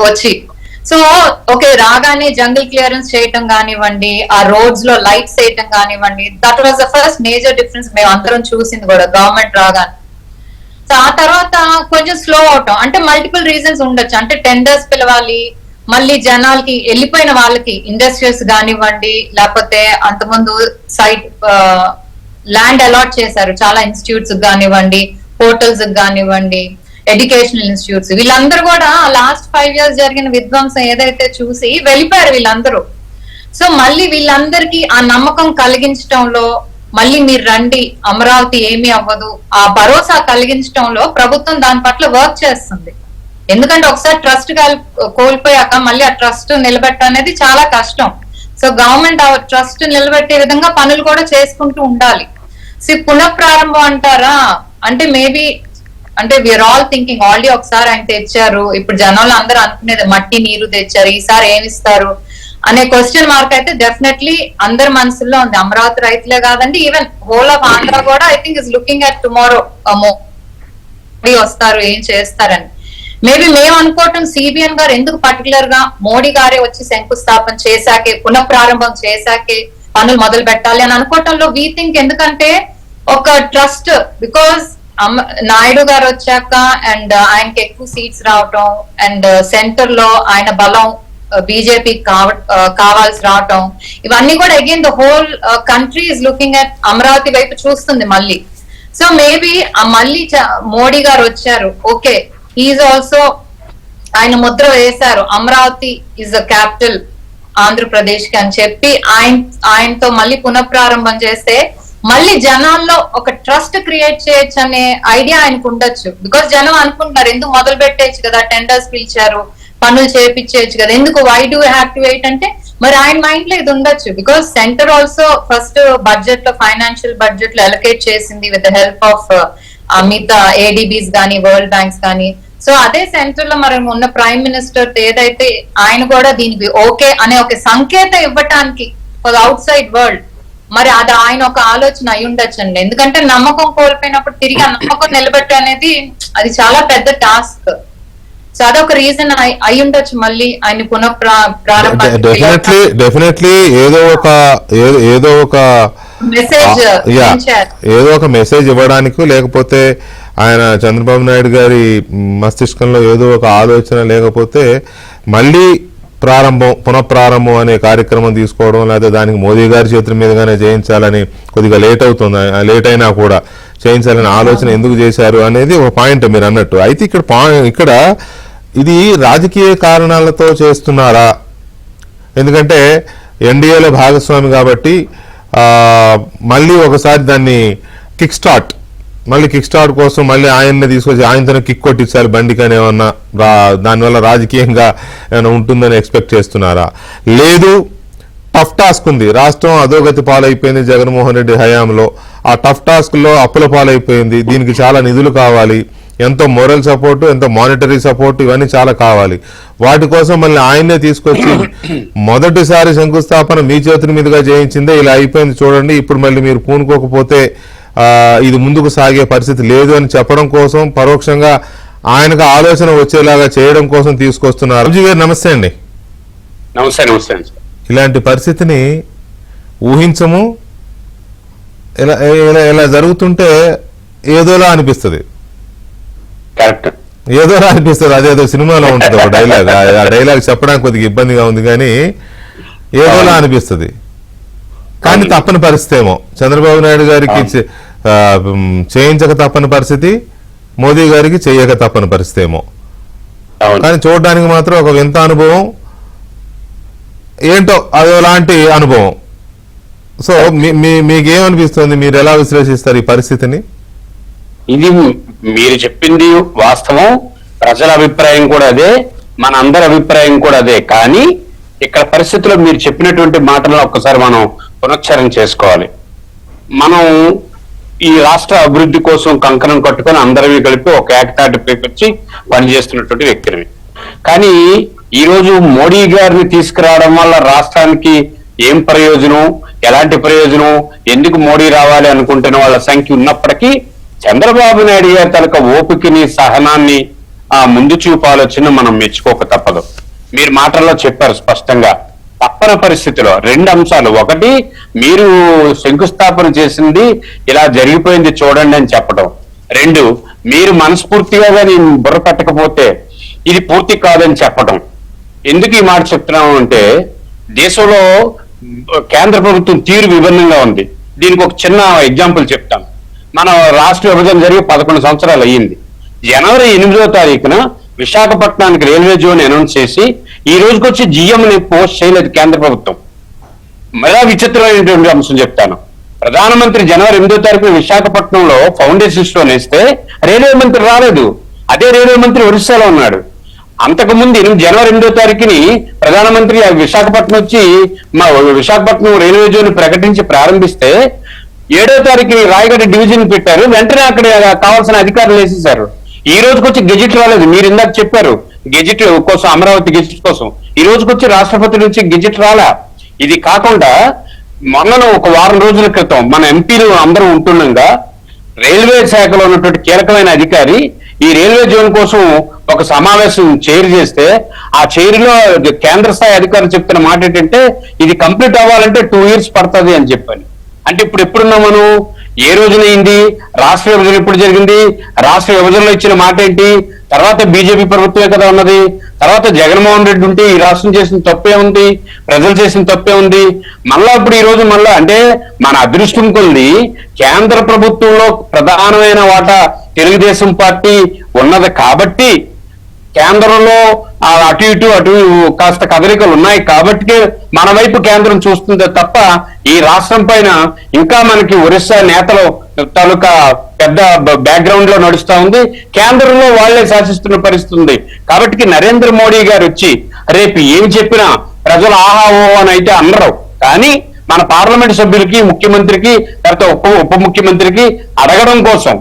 వచ్చి. సో ఓకే, రాగానే జంగిల్ క్లియరెన్స్ చేయటం కానివ్వండి, ఆ రోడ్స్ లో లైట్స్ వేయటం కానివ్వండి, that was the first major difference మేము అందరం చూసింది కూడా గవర్నమెంట్ రాగానే. సో ఆ తర్వాత కొంచెం స్లో అవటం అంటే మల్టిపుల్ రీజన్స్ ఉండొచ్చు. అంటే టెండర్స్ పిలవాలి, మళ్ళీ జనాలకి వెళ్ళిపోయిన వాళ్ళకి ఇండస్ట్రీస్ కానివ్వండి, లేకపోతే అంతకుముందు సైట్ ల్యాండ్ అలాట్ చేశారు చాలా ఇన్స్టిట్యూట్స్ కానివ్వండి, హోటల్స్ కానివ్వండి, ఎడ్యుకేషనల్ ఇన్స్టిట్యూట్స్, వీళ్ళందరూ కూడా లాస్ట్ 5 years జరిగిన విధ్వంసం ఏదైతే చూసి వెళ్ళిపోయారు వీళ్ళందరూ. సో మళ్ళీ వీళ్ళందరికీ ఆ నమ్మకం కలిగించడంలో, మళ్ళీ మీరు రండి అమరావతి ఏమీ అవ్వదు, ఆ భరోసా కలిగించడంలో ప్రభుత్వం దాని పట్ల వర్క్ చేస్తుంది. ఎందుకంటే ఒకసారి ట్రస్ట్ కోల్పోయాక మళ్ళీ ఆ ట్రస్ట్ నిలబెట్టడం అనేది చాలా కష్టం. సో గవర్నమెంట్ ఆ ట్రస్ట్ నిలబెట్టే విధంగా పనులు కూడా చేసుకుంటూ ఉండాలి. సో పునఃప్రారంభం అంటారా అంటే మేబీ అంటే వీఆర్ ఆల్ థింకింగ్ ఆల్రెడీ ఒకసారి ఆయన తెచ్చారు, ఇప్పుడు జనాలు అందరూ అనుకునేది మట్టి నీరు తెచ్చారు, ఈసారి ఏమిస్తారు అనే క్వశ్చన్ మార్క్ అయితే డెఫినెట్లీ అందరి మనసులో ఉంది. అమరావతి రైతులే కాదండి, ఈవెన్ హోల్ ఆఫ్ ఆంధ్ర కూడా I think is looking at tomorrow వస్తారు, ఏం చేస్తారని. మేబీ మేము అనుకోవటం సిబిఎన్ గారు ఎందుకు పర్టికులర్ గా మోడీ గారే వచ్చి శంకుస్థాపన చేశాకే, పునఃప్రారంభం చేశాకే పనులు మొదలు పెట్టాలి అని అనుకోవటంలో వీ థింక్, ఎందుకంటే ఒక ట్రస్ట్, బికాస్ నాయుడు గారు వచ్చాక అండ్ ఆయనకి ఎక్కువ సీట్స్ రావటం అండ్ సెంటర్ లో ఆయన బలం బీజేపీ కావాల్సి రావటం, ఇవన్నీ కూడా again the whole country is looking at Amaravati వైపు చూస్తుంది మళ్ళీ. సో మేబీ మళ్ళీ మోడీ గారు వచ్చారు, ఓకే హీఈస్ ఆల్సో ఆయన ముద్ర వేశారు, Amaravati is the capital Andhra Pradesh కి అని చెప్పి ఆయనతో మళ్ళీ పునఃప్రారంభం చేస్తే మళ్ళీ జనాల్లో ఒక ట్రస్ట్ క్రియేట్ చేయొచ్చు అనే ఐడియా ఆయనకు ఉండొచ్చు. బికాస్ జనం అనుకుంటున్నారు ఎందుకు మొదలు పెట్టేయచ్చు కదా, టెండర్స్ పిలిచారు, పనులు చేపించేయచ్చు కదా, ఎందుకు why do have to wait అంటే మరి ఆయన మైండ్ లో ఇది ఉండొచ్చు. Because centre also first budget లో, ఫైనాన్షియల్ బడ్జెట్ లో అలొకేట్ చేసింది విత్ ద హెల్ప్ ఆఫ్ మిగతా ఏడీబీస్ కానీ వరల్డ్ బ్యాంక్స్ కానీ. సో అదే సెంటర్ లో మరి ఉన్న ప్రైమ్ మినిస్టర్ ఏదైతే ఆయన కూడా దీనికి ఓకే అనే ఒక సంకేతం ఇవ్వటానికి ఫర్ అవుట్ సైడ్ వరల్డ్, మరి అది ఆయన ఒక ఆలోచన అయి ఉండొచ్చు అండి. ఎందుకంటే నమ్మకం కోల్పోయినప్పుడు తిరిగి ఆ నమ్మకం నిలబెట్ట అనేది అది చాలా పెద్ద టాస్క్. సో అదొక రీజన్ అయి ఉండొచ్చు మళ్ళీ ఆయన డెఫినెట్లీ ఏదో ఒక మెసేజ్ ఇవ్వడానికి, లేకపోతే ఆయన చంద్రబాబు నాయుడు గారి మస్తిష్కంలో ఏదో ఒక ఆలోచన, లేకపోతే మళ్ళీ పునఃప్రారంభం అనే కార్యక్రమం తీసుకోవడం, లేదా దానికి మోదీ గారి చేతుల మీదుగానే చేయించాలని, కొద్దిగా లేట్ అవుతుంది, లేట్ అయినా కూడా చేయించాలని ఆలోచన ఎందుకు చేశారు అనేది ఒక పాయింట్ మీరు అన్నట్టు. అయితే ఇక్కడ ఇది రాజకీయ కారణాలతో చేస్తున్నారా? ఎందుకంటే ఎన్డీఏలో భాగస్వామి కాబట్టి మళ్ళీ ఒకసారి దాన్ని కిక్ స్టార్ట్ కోసం మళ్ళీ ఆయన్ని తీసుకొచ్చి ఆయనతోనే కిక్ కొట్టించాలి బండికి అని ఏమన్నా దానివల్ల రాజకీయంగా ఏమైనా ఉంటుందని ఎక్స్పెక్ట్ చేస్తున్నారా? లేదు, టఫ్ టాస్క్ ఉంది, రాష్ట్రం అధోగతి పాలైపోయింది జగన్మోహన్ రెడ్డి హయాంలో, ఆ టఫ్ టాస్క్ లో అప్పుల పాలైపోయింది, దీనికి చాలా నిధులు కావాలి, ఎంతో మోరల్ సపోర్ట్, ఎంతో మానిటరీ సపోర్ట్, ఇవన్నీ చాలా కావాలి. వాటి కోసం మళ్ళీ ఆయన్నే తీసుకొచ్చి మొదటిసారి శంకుస్థాపన మీ చేతుల మీదుగా చేయించిందే ఇలా అయిపోయింది చూడండి, ఇప్పుడు మళ్ళీ మీరు పూనుకోకపోతే ఇది ముందుకు సాగే పరిస్థితి లేదు అని చెప్పడం కోసం పరోక్షంగా ఆయనకు ఆలోచన వచ్చేలాగా చేయడం కోసం తీసుకొస్తున్నారు. రాజు గారు నమస్తే అండి. నమస్తే నమస్తే. ఇలాంటి పరిస్థితిని ఊహించము, ఇలా ఇలా ఇలా జరుగుతుంటే ఏదోలా అనిపిస్తుంది. కరెక్ట్, ఏదోలా అనిపిస్తుంది. అదేదో సినిమాలో ఉంటుంది ఒక డైలాగ్. ఆ డైలాగ్ చెప్పడానికి కొద్దిగా ఇబ్బందిగా ఉంది, కానీ ఏదోలా అనిపిస్తుంది. కానీ తప్పని పరిస్థితి ఏమో చంద్రబాబు నాయుడు గారికి చేయించక తప్పని పరిస్థితి, మోదీ గారికి చేయక తప్పని పరిస్థితి ఏమో. కానీ చూడడానికి మాత్రం ఒక వింత అనుభవం, ఏంటో అదోలాంటి అనుభవం. సో మీకేమనిపిస్తుంది, మీరు ఎలా విశ్లేషిస్తారు ఈ పరిస్థితిని? ఇది మీరు చెప్పింది వాస్తవం, ప్రజల అభిప్రాయం కూడా అదే, మన అందరి అభిప్రాయం కూడా అదే. కానీ ఇక్కడ పరిస్థితుల్లో మీరు చెప్పినటువంటి మాటలను ఒక్కసారి మనం పునశ్చరణ చేసుకోవాలి. మనం ఈ రాష్ట్ర అభివృద్ధి కోసం కంకణం కట్టుకొని అందరివి కలిపి ఒక ఏకతాటిపైకి వచ్చి పనిచేస్తున్నటువంటి వ్యక్తులవి. కానీ ఈ రోజు మోడీ గారిని తీసుకురావడం వల్ల రాష్ట్రానికి ఏం ప్రయోజనం, ఎలాంటి ప్రయోజనం, ఎందుకు మోడీ రావాలి అనుకుంటున్న వాళ్ళ సంఖ్య ఉన్నప్పటికీ చంద్రబాబు నాయుడు గారి తలక ఓపికని, సహనాన్ని, ఆ ముందు చూపు ఆలోచన మనం మెచ్చుకోక తప్పదు. మీరు మాటల్లో చెప్పారు స్పష్టంగా, తప్పని పరిస్థితిలో 2 అంశాలు. ఒకటి, మీరు శంకుస్థాపన చేసింది ఇలా జరిగిపోయింది చూడండి అని చెప్పడం. 2, మీరు మనస్ఫూర్తిగా కానీ బుర్ర పెట్టకపోతే ఇది పూర్తి కాదని చెప్పడం. ఎందుకు ఈ మాట చెప్తున్నాము అంటే, దేశంలో కేంద్ర ప్రభుత్వం తీరు విభిన్నంగా ఉంది. దీనికి ఒక చిన్న ఎగ్జాంపుల్ చెప్తాను. మన రాష్ట్ర విభజన జరిగి 11 సంవత్సరాలు అయ్యింది. జనవరి 8వ తారీఖున విశాఖపట్నానికి రైల్వే జోన్ అనౌన్స్ చేసి ఈ రోజుకి వచ్చి జిఎంని పోస్ట్ చేయలేదు కేంద్ర ప్రభుత్వం. మళ్ళా విచిత్రమైనటువంటి అంశం చెప్తాను. ప్రధానమంత్రి జనవరి 8వ తారీఖున విశాఖపట్నంలో ఫౌండేషన్ స్టోన్ వేస్తే రైల్వే మంత్రి రాలేదు. అదే రైల్వే మంత్రి ఒరిస్సాలో ఉన్నాడు. అంతకుముందు జనవరి 8వ తారీఖుని ప్రధానమంత్రి విశాఖపట్నం వచ్చి మా విశాఖపట్నం రైల్వే జోన్ ప్రకటించి ప్రారంభిస్తే 7వ తారీఖుని రాయగడ డివిజన్ పెట్టారు. వెంటనే అక్కడ కావాల్సిన అధికారులు వేసేశారు. ఈ రోజుకి వచ్చి గెజిట్ రాలేదు. మీరు ఇందాక చెప్పారు గెజిట్ కోసం, అమరావతి గెజిట్ కోసం. ఈ రోజుకి వచ్చి రాష్ట్రపతి నుంచి గెజిట్ రాలా. ఇది కాకుండా మొన్న ఒక వారం రోజుల క్రితం మన ఎంపీలు అందరూ ఉంటుండగా రైల్వే శాఖలో ఉన్నటువంటి కీలకమైన అధికారి ఈ రైల్వే జోన్ కోసం ఒక సమావేశం చైర్ చేస్తే ఆ చైర్లో కేంద్ర స్థాయి అధికారులు చెప్తున్న మాట ఏంటంటే ఇది కంప్లీట్ అవ్వాలంటే 2 years పడుతుంది అని చెప్పాను. అంటే ఇప్పుడు ఎప్పుడున్నాం మనం? ఏ రోజునైంది? రాష్ట్ర విభజన ఎప్పుడు జరిగింది? రాష్ట్ర విభజనలో ఇచ్చిన మాట ఏంటి? తర్వాత బీజేపీ ప్రభుత్వమే కదా ఉన్నది. తర్వాత జగన్మోహన్ రెడ్డి ఉంటే ఈ రాష్ట్రం చేసిన తప్పే ఉంది, ప్రజలు చేసిన తప్పే ఉంది. మళ్ళా ఇప్పుడు ఈ రోజు మళ్ళా అంటే మన అదృష్టం కొద్ది కేంద్ర ప్రభుత్వంలో ప్రధానమైన వాటా తెలుగుదేశం పార్టీ ఉన్నది కాబట్టి కేంద్రంలో అటు ఇటు కాస్త కదలికలు ఉన్నాయి కాబట్టి మన వైపు కేంద్రం చూస్తుంది తప్ప ఈ రాష్ట్రం పైన ఇంకా మనకి ఒరిస్సా నేతలు తాలూకా పెద్ద బ్యాక్గ్రౌండ్ లో నడుస్తా ఉంది. కేంద్రంలో వాళ్లే శాసిస్తున్న పరిస్థితి ఉంది. కాబట్టి నరేంద్ర మోడీ గారు వచ్చి రేపు ఏం చెప్పినా ప్రజలు ఆహా ఓ అని అయితే అనరు. కానీ మన పార్లమెంట్ సభ్యులకి, ముఖ్యమంత్రికి, తర్వాత ఉప ముఖ్యమంత్రికి అడగడం కోసం,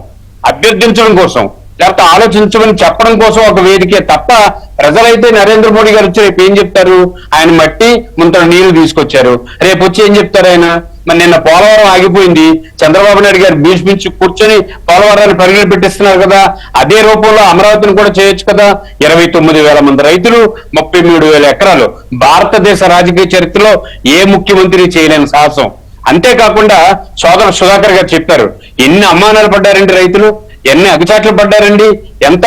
అభ్యర్థించడం కోసం, లేకపోతే ఆలోచించమని చెప్పడం కోసం ఒక వేదికే తప్ప ప్రజలైతే నరేంద్ర మోడీ గారు వచ్చి రేపు ఏం చెప్తారు? ఆయన మట్టి ముంతర నీళ్లు తీసుకొచ్చారు. రేపు వచ్చి ఏం చెప్తారు ఆయన? మరి నిన్న పోలవరం ఆగిపోయింది, చంద్రబాబు నాయుడు గారు భీష్మించి కూర్చొని పోలవరాన్ని పరిగణ పెట్టిస్తున్నారు కదా. అదే రూపంలో అమరావతిని కూడా చేయొచ్చు కదా. 29,000 మంది రైతులు, 33,000 ఎకరాలు. భారతదేశ రాజకీయ చరిత్రలో ఏ ముఖ్యమంత్రి చేయలేని సాహసం. అంతేకాకుండా సోదర సుధాకర్ గారు చెప్పారు, ఎన్ని అవమానాలు పడ్డారండి రైతులు, ఎన్ని అగచాట్లు పడ్డారండి, ఎంత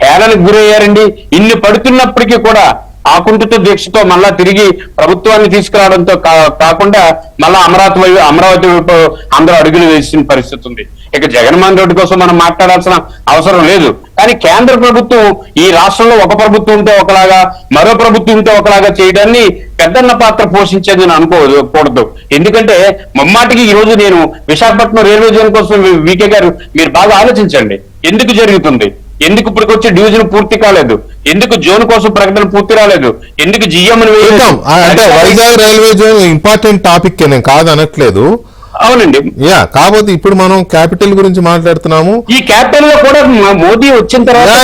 హేళనకు గురయ్యారండి. ఇన్ని పడుతున్నప్పటికీ కూడా ఆకుంఠిత దీక్షతో మళ్ళా తిరిగి ప్రభుత్వాన్ని తీసుకురావడంతో కాకుండా మళ్ళా అమరావతి వైపు అందరూ అడుగులు వేసిన పరిస్థితి ఉంది. ఇక జగన్మోహన్ రెడ్డి కోసం మనం మాట్లాడాల్సిన అవసరం లేదు. కానీ కేంద్ర ప్రభుత్వం ఈ రాష్ట్రంలో ఒక ప్రభుత్వం ఉంటే ఒకలాగా, మరో ప్రభుత్వం ఉంటే ఒకలాగా చేయడాన్ని పెద్దన్న పాత్ర పోషించేది నేను అనుకోకూడదు. ఎందుకంటే మమ్మాటికి ఈ రోజు నేను విశాఖపట్నం రైల్వే జోన్ కోసం వికే గారు మీరు బాగా ఆలోచించండి. ఎందుకు జరుగుతుంది? ఎందుకు ఇప్పటికొచ్చి డివిజన్ పూర్తి కాలేదు? ఎందుకు జోన్ కోసం ప్రకటన పూర్తి రాలేదు? ఎందుకు జిఎం అంటే Vizag railway zone important topic నేను కాదు అనట్లేదు. అవునండి. కాకపోతే ఇప్పుడు మనం క్యాపిటల్ గురించి మాట్లాడుతున్నాము. ఈ క్యాపిటల్ లో కూడా మోదీ వచ్చిన తర్వాత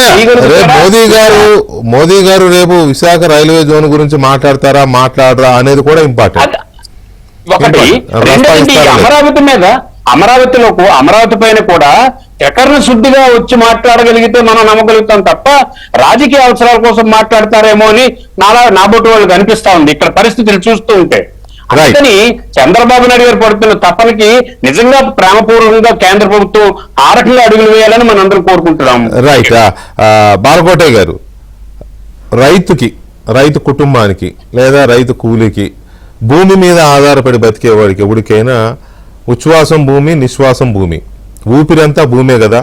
మోదీ గారు రేపు విశాఖ రైల్వే జోన్ గురించి మాట్లాడరా అనేది కూడా ఇంపార్టెంట్. ఒకటి. రెండోది అమరావతి మీద, అమరావతి పైన కూడా త్రికరణ శుద్ధిగా వచ్చి మాట్లాడగలిగితే మనం నమ్మగలుగుతాం తప్ప రాజకీయ అవసరాల కోసం మాట్లాడతారేమో అని నాబోటి వాళ్ళకి అనిపిస్తా ఉంది ఇక్కడ పరిస్థితులు చూస్తూ ఉంటే. అందుకని చంద్రబాబు నాయుడు గారు పడుతున్న తపనకి నిజంగా ప్రేమపూర్వకంగా కేంద్ర ప్రభుత్వం ఆ రకంగా అడుగులు వేయాలని మనం అందరం కోరుకుంటున్నాం. రైట్. బాలకోటయ్య గారు, రైతు కుటుంబానికి లేదా రైతు కూలికి భూమి మీద ఆధారపడి బతికేవాడికి ఎవరికైనా ఉచ్ఛ్వాసం భూమి, నిశ్వాసం భూమి, ఊపిరంతా భూమే కదా.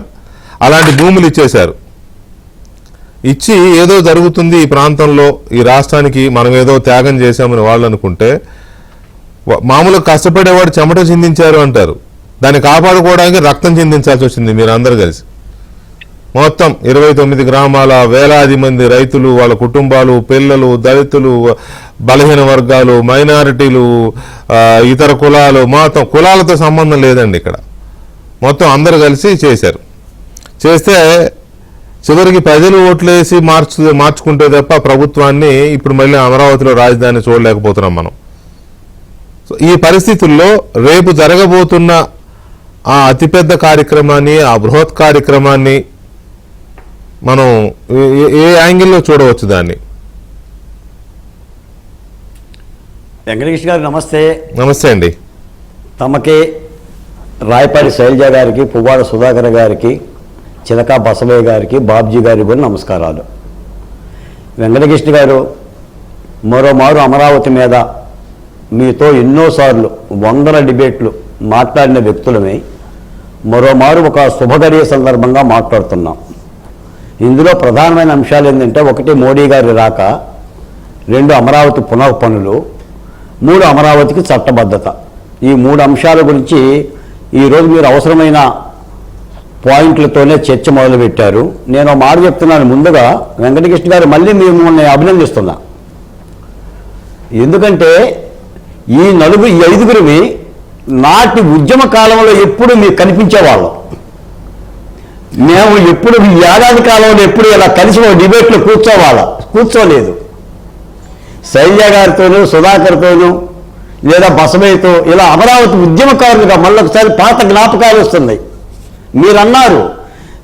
అలాంటి భూములు ఇచ్చేశారు. ఇచ్చి ఏదో జరుగుతుంది ఈ ప్రాంతంలో, ఈ రాష్ట్రానికి మనం ఏదో త్యాగం చేశామని వాళ్ళు అనుకుంటే, మామూలుగా కష్టపడేవాడు చెమట చిందించారు అంటారు. దాన్ని కాపాడుకోవడానికి రక్తం చిందించాల్సి వచ్చింది మీరు అందరు కలిసి. మొత్తం 29 గ్రామాల వేలాది మంది రైతులు, వాళ్ళ కుటుంబాలు, పిల్లలు, దళితులు, బలహీన వర్గాలు, మైనారిటీలు, ఇతర కులాలు, మొత్తం కులాలతో సంబంధం లేదండి ఇక్కడ. మొత్తం అందరు కలిసి చేశారు. చేస్తే చివరికి ప్రజలు ఓట్లేసి మార్చుకుంటే తప్ప ప్రభుత్వాన్ని ఇప్పుడు మళ్ళీ అమరావతిలో రాజధాని చూడలేకపోతున్నాం మనం. ఈ పరిస్థితుల్లో రేపు జరగబోతున్న ఆ అతిపెద్ద కార్యక్రమాన్ని, ఆ బృహత్ కార్యక్రమాన్ని మనం ఏ యాంగిల్లో చూడవచ్చు దాన్ని? వెంకటకృష్ణ గారు నమస్తే. నమస్తే అండి. తమకి, రాయపాటి శైలజ గారికి, పువ్వాడ సుధాకర్ గారికి, చిలకా బసవయ్య గారికి, బాబ్జీ గారికి కూడా నమస్కారాలు. వెంకటకృష్ణ గారు, మరోమారు అమరావతి మీద మీతో ఎన్నోసార్లు 100 డిబేట్లు మాట్లాడిన వ్యక్తులమే మరోమారు ఒక శుభగడియ సందర్భంగా మాట్లాడుతున్నాం. ఇందులో ప్రధానమైన అంశాలు ఏంటంటే, 1 మోడీ గారి రాక, 2 అమరావతి పునః పనులు, 3 అమరావతికి చట్టబద్ధత. ఈ 3 అంశాల గురించి ఈరోజు మీరు అవసరమైన పాయింట్లతోనే చర్చ మొదలుపెట్టారు. నేను మాట చెప్తున్నాను ముందుగా, వెంకటకృష్ణ గారు మళ్ళీ మిమ్మల్ని అభినందిస్తున్నా. ఎందుకంటే ఈ 5గురిని నాటి ఉద్యమ కాలంలో ఎప్పుడు మీకు కనిపించేవాళ్ళం. మేము ఎప్పుడు ఈ ఏడాది కాలంలో ఎప్పుడు ఇలా కలిసి ఒక డిబేట్లో కూర్చోలేదు. శైలజ గారితోనూ, సుధాకర్తోనూ, లేదా బసవయ్యతో ఇలా అమరావతి ఉద్యమకారులుగా మళ్ళొకసారి పాత జ్ఞాపకాలు వస్తున్నాయి. మీరు అన్నారు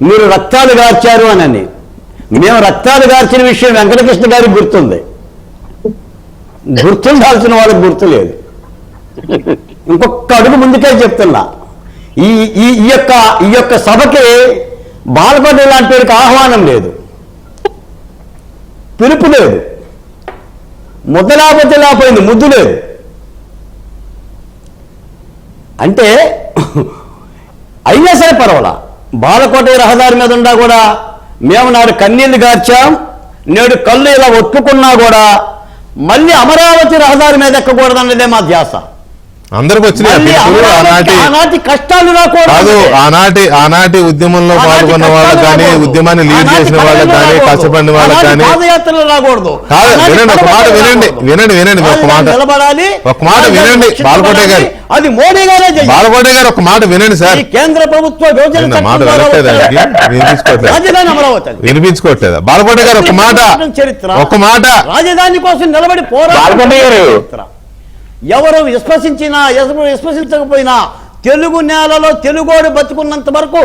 మీరు రక్తాలు గార్చారు అని. మేము రక్తాలు గార్చిన విషయం వెంకటకృష్ణ గారికి గుర్తుంది, గుర్తుండాల్సిన వాళ్ళకి గుర్తులేదు. ఇంకొక అడుగు ముందుకే చెప్తున్నా, ఈ యొక్క సభకి బాలపడి లాంటి వారికి ఆహ్వానం లేదు, పిలుపు లేదు, ముద్దలాపోయింది, ముద్దు లేదు. అంటే అయినా సరే పర్వాలా, బాలకోట రహదారి మీద ఉన్నా కూడా మేము నాడు కన్నీళ్లు గార్చాం, నేడు కళ్ళు ఇలా ఒత్తుకున్నా కూడా మళ్ళీ అమరావతి రహదారి మీద ఎక్కకూడదన్నదే మా ధ్యాస. అందరికి వచ్చినాయి ఆనాటి కష్టాలు రాకూడదు. ఆనాటి ఉద్యమంలో పాల్గొన్న వాళ్ళకి కానీ, ఉద్యమాన్ని లీడ్ చేసిన వాళ్ళకి కానీ, కష్టపడిన వాళ్ళకి కానీ పాదయాత్రలు రాకూడదు. వినండి ఒక మాట, వినండి బాలకోటయ్య గారు, అది మోడీ గారే. బాలకోటయ్య గారు ఒక మాట వినండి సార్. కేంద్ర ప్రభుత్వ మాట వినిపించుకోవట్లేదా బాలకోటయ్య గారు? ఒక మాట రాజధాని కోసం నిలబడి పోరాడు. ఎవరు విశ్వసించకపోయినా తెలుగు నేలలో తెలుగోడు బతుకున్నంత వరకు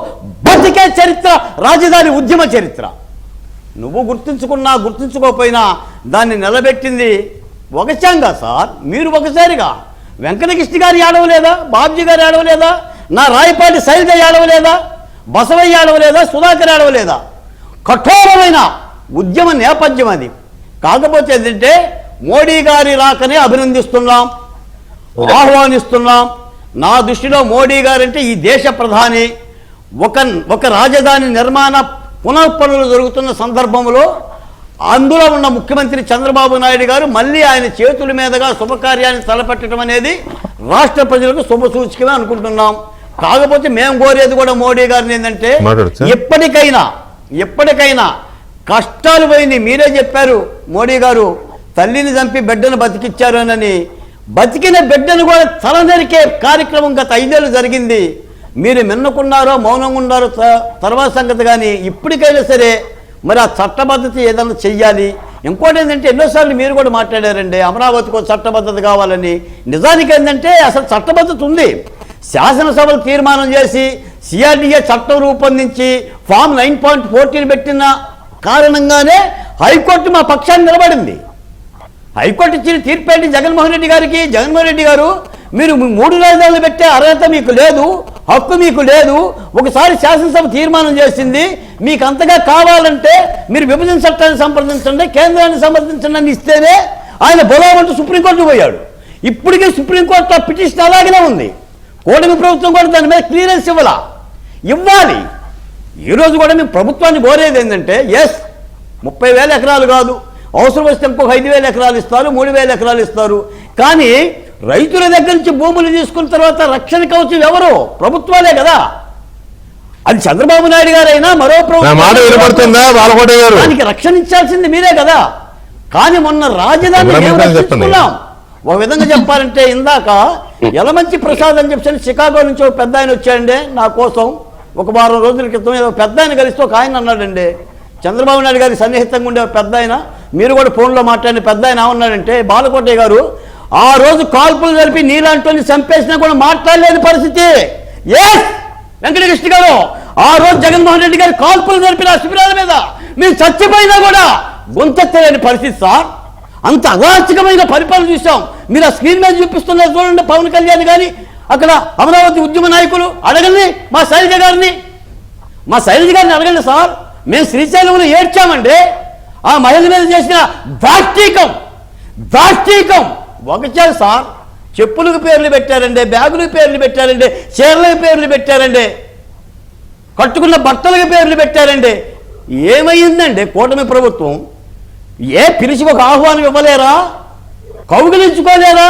బతికే చరిత్ర రాజధాని ఉద్యమ చరిత్ర. నువ్వు గుర్తుంచుకోకపోయినా దాన్ని నిలబెట్టింది ఒకసారిగా సార్. మీరు ఒకసారిగా వెంకటకృష్ణ గారు ఏడవలేదా? బాబ్జీ గారు ఏడవలేదా? నా రాయపాటి శైలజ ఏడవలేదా? బసవయ్య ఏడవలేదా? సుధాకర్ ఏడవలేదా? కఠోరమైన ఉద్యమ నేపథ్యం అది. కాకపోతే ఏంటంటే మోడీ గారి రాకనే అభినందిస్తున్నాం, ఆహ్వానిస్తున్నాం. నా దృష్టిలో మోడీ గారంటే ఈ దేశ ప్రధాని. ఒక రాజధాని నిర్మాణ పునఃపనులు జరుగుతున్న సందర్భంలో అందులో ఉన్న ముఖ్యమంత్రి చంద్రబాబు నాయుడు గారు మళ్ళీ ఆయన చేతుల మీదుగా శుభకార్యాన్ని తలపెట్టడం అనేది రాష్ట్ర ప్రజలకు శుభసూచికమే అనుకుంటున్నాం. కాకపోతే మేము కోరేది కూడా మోడీ గారిని ఏంటంటే, ఎప్పటికైనా కష్టాలు పోయింది. మీరే చెప్పారు మోడీ గారు, తల్లిని చంపి బిడ్డను బతికిచ్చారు అని. బతికిన బిడ్డను కూడా తలనరికే కార్యక్రమం గత 5 ఏళ్ళు జరిగింది. మీరు మిన్నకున్నారో మౌనంగా ఉన్నారో తర్వాత సంగతి. కానీ ఇప్పటికైనా సరే మరి ఆ చట్టబద్ధత ఏదైనా చెయ్యాలి. ఇంకోటి ఏంటంటే, ఎన్నోసార్లు మీరు కూడా మాట్లాడారండి అమరావతికి చట్టబద్ధత కావాలని. నిజానికి ఏంటంటే అసలు చట్టబద్ధత ఉంది. శాసనసభలు తీర్మానం చేసి సిఆర్డీఏ చట్టం రూపొందించి ఫామ్ 9.14 పెట్టిన కారణంగానే హైకోర్టు మా పక్షాన్ని నిలబడింది. హైకోర్టు ఇచ్చిన తీర్పు ఏంటి జగన్మోహన్ రెడ్డి గారికి? జగన్మోహన్ రెడ్డి గారు, మీరు 3 రాజధానులు పెట్టే అర్హత మీకు లేదు, హక్కు మీకు లేదు. ఒకసారి శాసనసభ తీర్మానం చేసింది, మీకు అంతగా కావాలంటే మీరు విభజన చట్టాన్ని సంప్రదించండి, కేంద్రాన్ని సంప్రదించండి అని ఇస్తేనే ఆయన బొలవమంటూ సుప్రీంకోర్టు పోయాడు. ఇప్పటికీ సుప్రీంకోర్టులో పిటిషన్ అలాగనే ఉంది. కూటమి ప్రభుత్వం కూడా దాని మీద క్లియరెన్స్ ఇవ్వాలి. ఈరోజు కూడా మేము ప్రభుత్వాన్ని కోరేది ఏంటంటే, 30,000 ఎకరాలు కాదు, అవసరం వస్తే ఇంకొక 5,000 ఎకరాలు ఇస్తారు, 3,000 ఎకరాలు ఇస్తారు. కానీ రైతుల దగ్గర నుంచి భూములు తీసుకున్న తర్వాత రక్షణ కవచం ఎవరు? ప్రభుత్వాలే కదా. అది చంద్రబాబు నాయుడు గారైనా మరో ప్రభుత్వం దానికి రక్షణ ఇచ్చాల్సింది మీరే కదా. కానీ మొన్న రాజధాని రక్షించుకున్నాం. ఒక విధంగా చెప్పాలంటే, ఇందాక యలమంచి ప్రసాద్ అని చెప్పి చికాగో నుంచి ఒక పెద్ద ఆయన వచ్చాడండి నా కోసం. ఒక వారం రోజుల క్రితం ఏదో పెద్ద ఆయన కలిస్తే ఒక ఆయన అన్నాడండి, చంద్రబాబు నాయుడు గారికి సన్నిహితంగా ఉండే పెద్ద ఆయన, మీరు కూడా ఫోన్లో మాట్లాడిన పెద్ద ఆయన ఏమన్నాడంటే, బాలకోటయ్య గారు ఆ రోజు కాల్పులు జరిపి నీలాంటి చంపేసినా కూడా మాట్లాడలేని పరిస్థితి. వెంకటకృష్ణ గారు, ఆ రోజు జగన్మోహన్ రెడ్డి గారు కాల్పులు జరిపిన శిబిరాల మీద మీరు చచ్చిపోయినా కూడా గొంతెత్తలేని పరిస్థితి సార్. అంత అరాచకమైన పరిపాలన చూసాం. మీరు ఆ స్క్రీన్ మీద చూపిస్తున్నారు చూడండి, పవన్ కళ్యాణ్ గాని, అక్కడ అమరావతి ఉద్యమ నాయకులు అడగండి, మా శైలజ గారిని అడగండి సార్. మేము శ్రీశైలంలో ఏడ్చామండి. ఆ మహిళ మీద చేసిన దాష్టీకం ఒకచారు సార్. చెప్పులకు పేర్లు పెట్టారండి, బ్యాగులకు పేర్లు పెట్టారండి, చీరలకు పేర్లు పెట్టారండి, కట్టుకున్న బట్టలకు పేర్లు పెట్టారండి. ఏమైందండి కూటమి ప్రభుత్వం? పిలిచి ఒక ఆహ్వానం ఇవ్వలేరా? కౌగిలించుకోలేరా?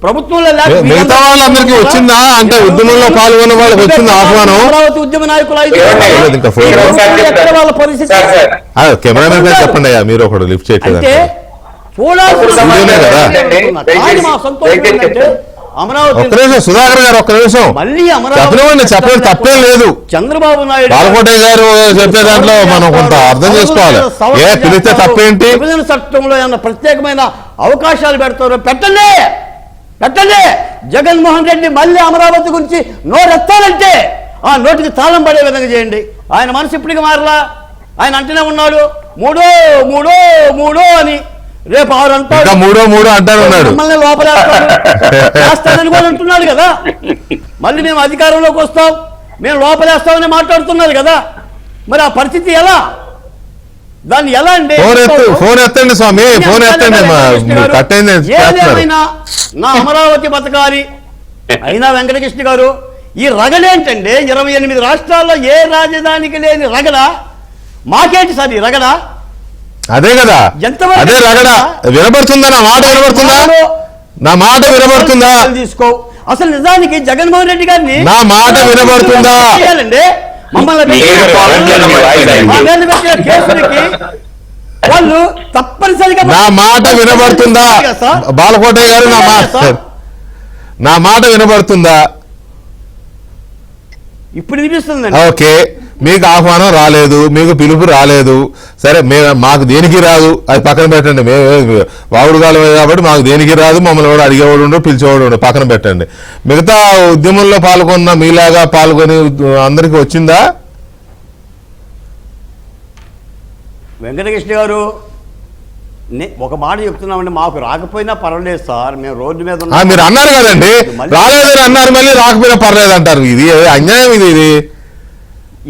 ప్రభుత్వంలో మిగతా వాళ్ళందరికీ వచ్చిందా? అంటే ఉద్యమంలో పాల్గొన్న వాళ్ళకి వచ్చింది ఆహ్వానం? అమరావతి ఉద్యమ నాయకులు వాళ్ళ పరిస్థితి కెమెరామెన్ గారు చెప్పండి అయ్యా, మీరు ఒకడు లిఫ్ట్ చేయట్లేదు. ఒక్క నిమిషం సుధాకర్ గారు, ఒక్క నిమిషం చెప్పండి, తప్పేం లేదు. చంద్రబాబు నాయుడు బాలకోటయ్య గారు చెప్పే దాంట్లో మనం కొంత అర్థం చేసుకోవాలి. పిలిస్తే తప్పేంటి? విభజన చట్టంలో ఏమన్నా ప్రత్యేకమైన అవకాశాలు పెడతారో పెట్టండి. జగన్మోహన్ రెడ్డి మళ్ళీ అమరావతి గురించి నోరెత్తాలంటే ఆ నోటికి తాళం పడే విధంగా చేయండి. ఆయన మనసు ఇప్పటికి మారలా. ఆయన అంటూనే ఉన్నాడు మూడో అని. రేపు 6 అంటాడు, మూడో అంటారు, మమ్మల్ని లోపలేస్తానని కూడా అంటున్నాడు కదా. మళ్ళీ మేము అధికారంలోకి వస్తాం, మేము లోపలేస్తామని మాట్లాడుతున్నారు కదా. మరి ఆ పరిస్థితి ఎలా? దాన్ని ఎలా అండి? ఫోన్ ఎత్తండి స్వామి, ఫోన్ ఎత్తండి. ఏదేమైనా నా అమరావతి బతకాలి. అయినా వెంకటకృష్ణ గారు, ఈ రగడేంటండి? 28 రాష్ట్రాల్లో ఏ రాజధానికి లేని రగడ మాకేంటి సార్ ఈ రగడ? అదే కదా, అదే రగడ. వినబడుతుందా? నా మాట వినబడుతుందా? తీసుకో. అసలు నిజానికి జగన్మోహన్ రెడ్డి గారిని నా మాట వినబడుతుందా? మమ్మల్ని కేసులకి వాళ్ళు తప్పనిసరిగా నా మాట వినబడుతుందా? బాలకోటయ్య గారు, నా మాట వినబడుతుందా? ఇప్పుడు వినిపిస్తుంది. ఓకే, మీకు ఆహ్వానం రాలేదు, మీకు పిలుపు రాలేదు, సరే. మాకు దేనికి రాదు, అది పక్కన పెట్టండి. మేము వావుడుగాలు కాబట్టి మాకు దేనికి రాదు, మమ్మల్ని కూడా అడిగేవాడు ఉండడు, పిలిచేవాడు ఉండడు, పక్కన పెట్టండి. మిగతా ఉద్యమంలో పాల్గొన్న మీలాగా పాల్గొని అందరికీ వచ్చిందా? వెంకటకృష్ణ గారు, ఒక మాట చెప్తున్నామండి, మాకు రాకపోయినా పర్వాలేదు సార్, మేము రోడ్డు మీద మీరు అన్నారు కదండి, రాలేదని అన్నారు, మళ్ళీ రాకపోయినా పర్లేదు అంటారు. ఇది అన్యాయం. ఇది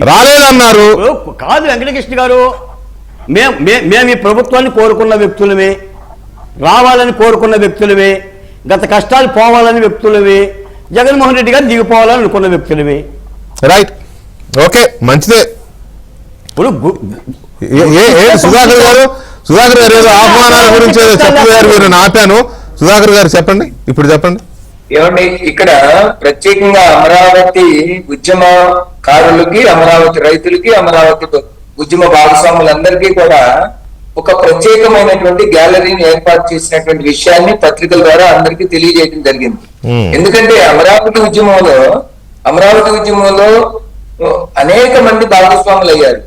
రాలేదన్నారు కాదు వెంకటకృష్ణ గారు. మేము ఈ ప్రభుత్వాన్ని కోరుకున్న వ్యక్తులమే, రావాలని కోరుకున్న వ్యక్తులమే, గత కష్టాలు పోవాలని వ్యక్తులమే, జగన్మోహన్ రెడ్డి గారు దిగిపోవాలని అనుకున్న వ్యక్తులమే. రైట్, ఓకే, మంచిదే. ఇప్పుడు సుధాకర్ గారు ఏదో ఆహ్వానాల గురించి చెప్పారు, మీరు ఆపాను. సుధాకర్ గారు చెప్పండి, ఇప్పుడు చెప్పండి. ఏమండి, ఇక్కడ ప్రత్యేకంగా అమరావతి ఉద్యమకారులకి, అమరావతి రైతులకి, అమరావతి ఉద్యమ భాగస్వాములందరికీ కూడా ఒక ప్రత్యేకమైనటువంటి గ్యాలరీని ఏర్పాటు చేసినటువంటి విషయాన్ని పత్రికల ద్వారా అందరికీ తెలియజేయడం జరిగింది. ఎందుకంటే అమరావతి ఉద్యమంలో అనేక మంది భాగస్వాములు అయ్యారు.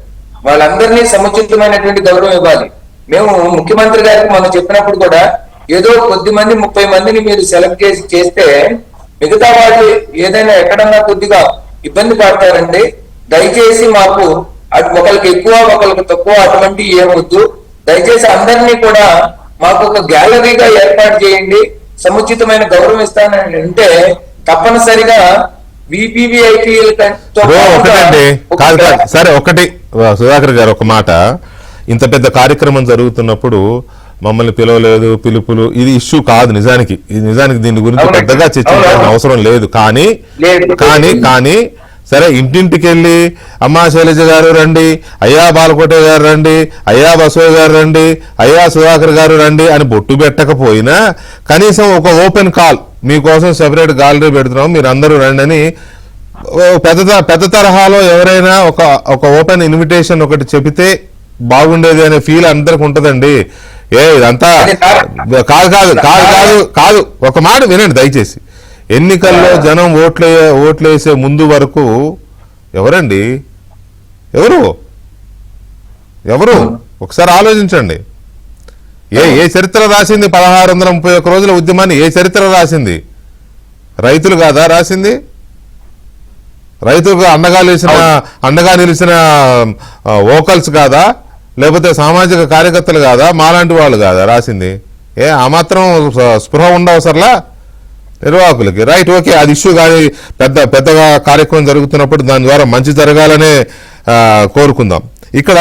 వాళ్ళందరినీ సముచితమైనటువంటి గౌరవం ఇవ్వాలి. మేము ముఖ్యమంత్రి గారికి మనం చెప్పినప్పుడు కూడా ఏదో కొద్ది మంది 30 మందిని మీరు సెలెక్ట్ చేస్తే మిగతా వాళ్ళు ఏదైనా ఎక్కడన్నా కొద్దిగా ఇబ్బంది పడతారండి. దయచేసి మాకు ఒకరికి ఎక్కువ ఒకరికి తక్కువ అటువంటి ఏమొద్దు. దయచేసి అందరినీ కూడా మాకు ఒక గ్యాలరీగా ఏర్పాటు చేయండి, సముచితమైన గౌరవం ఇస్తానని అంటే తప్పనిసరిగా ఒకటండి కాదు సరే ఒకటి సుధాకర్ గారు ఒక మాట, ఇంత పెద్ద కార్యక్రమం జరుగుతున్నప్పుడు మమ్మల్ని పిలవలేదు, పిలుపులు ఇది ఇష్యూ కాదు. నిజానికి దీని గురించి పెద్దగా చర్చించాల్సిన అవసరం లేదు. కానీ సరే ఇంటింటికి వెళ్ళి అమ్మా శైలజ గారు రండి, అయ్యా బాలకోట గారు రండి, అయ్యా బసవయ్య గారు రండి, అయ్యా సుధాకర్ గారు రండి అని బొట్టు పెట్టకపోయినా కనీసం ఒక ఓపెన్ కాల్, మీకోసం సెపరేట్ గ్యాలరీ పెడుతున్నాం మీరు అందరూ రండి అని పెద్ద తరహాలో ఎవరైనా ఒక ఓపెన్ ఇన్విటేషన్ ఒకటి చెబితే బాగుండేది అనే ఫీల్ అందరికి ఉంటదండి. ఇదంతా కాదు ఒక మాట వినండి దయచేసి. ఎన్నికల్లో జనం ఓట్లేసే ముందు వరకు ఎవరండి ఎవరు ఒకసారి ఆలోచించండి. ఏ చరిత్ర రాసింది 1631 రోజుల ఉద్యమాన్ని? ఏ చరిత్ర రాసింది? రైతులు కాదా రాసింది? రైతులకు అండగా నిలిచిన వోకల్స్ కాదా? లేకపోతే సామాజిక కార్యకర్తలు కాదా? మాలాంటి వాళ్ళు కాదా రాసింది? ఆ మాత్రం స్పృహ ఉండవసరలా నిర్వాహకులకి? రైట్, ఓకే, అది ఇష్యూ కానీ పెద్దగా కార్యక్రమం జరుగుతున్నప్పుడు దాని ద్వారా మంచి జరగాలనే కోరుకుందాం. ఇక్కడ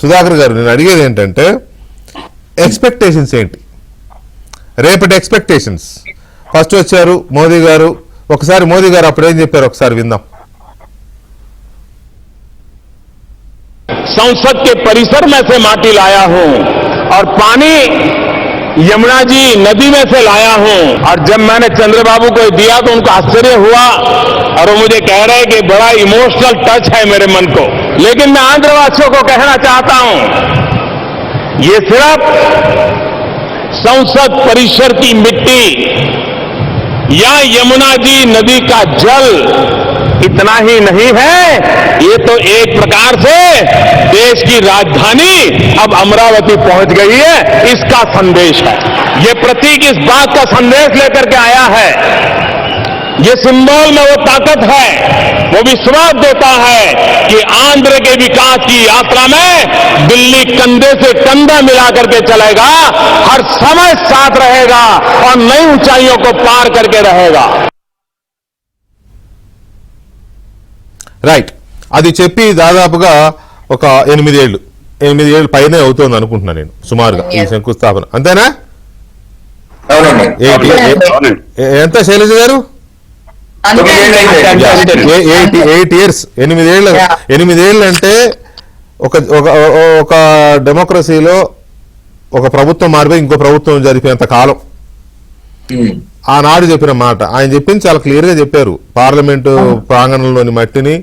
సుధాకర్ గారు నేను అడిగేది ఏంటంటే ఎక్స్పెక్టేషన్స్ ఏంటి? రేపటి ఎక్స్పెక్టేషన్స్. ఫస్ట్ వచ్చారు మోదీ గారు, ఒకసారి మోదీ గారు అప్పుడు ఏం చెప్పారు ఒకసారి విందాం. संसद के परिसर में से माटी लाया हूं और पानी यमुना जी नदी में से लाया हूं। और जब मैंने चंद्रबाबू को दिया तो उनको आश्चर्य हुआ और वो मुझे कह रहे हैं कि बड़ा इमोशनल टच है मेरे मन को। लेकिन मैं आंध्रवासियों को कहना चाहता हूं, ये सिर्फ संसद परिसर की मिट्टी या यमुना जी नदी का जल इतना ही नहीं है, ये तो एक प्रकार से देश की राजधानी अब अमरावती पहुंच गई है, इसका संदेश है। ये प्रतीक इस बात का संदेश लेकर के आया है, ये सिंबल में वो ताकत है, वो विश्वास देता है कि आंध्र के विकास की यात्रा में दिल्ली कंधे से कंधा मिला करके चलेगा, हर समय साथ रहेगा और नई ऊंचाइयों को पार करके रहेगा। రైట్, అది చెప్పి దాదాపుగా ఒక 8 ఏళ్ళు పైనే అవుతుంది అనుకుంటున్నాను నేను సుమారుగా ఈ శంకుస్థాపన, అంతేనా? ఎంత శైలజ గారు? 8 years. 8 ఏళ్ళు అంటే ఒక డెమోక్రసీలో ఒక ప్రభుత్వం మారిపోయి ఇంకో ప్రభుత్వం జరిపేంత కాలం. ఆనాడు చెప్పిన మాట ఆయన చెప్పింది చాలా క్లియర్ గా చెప్పారు. పార్లమెంటు ప్రాంగణంలోని మట్టిని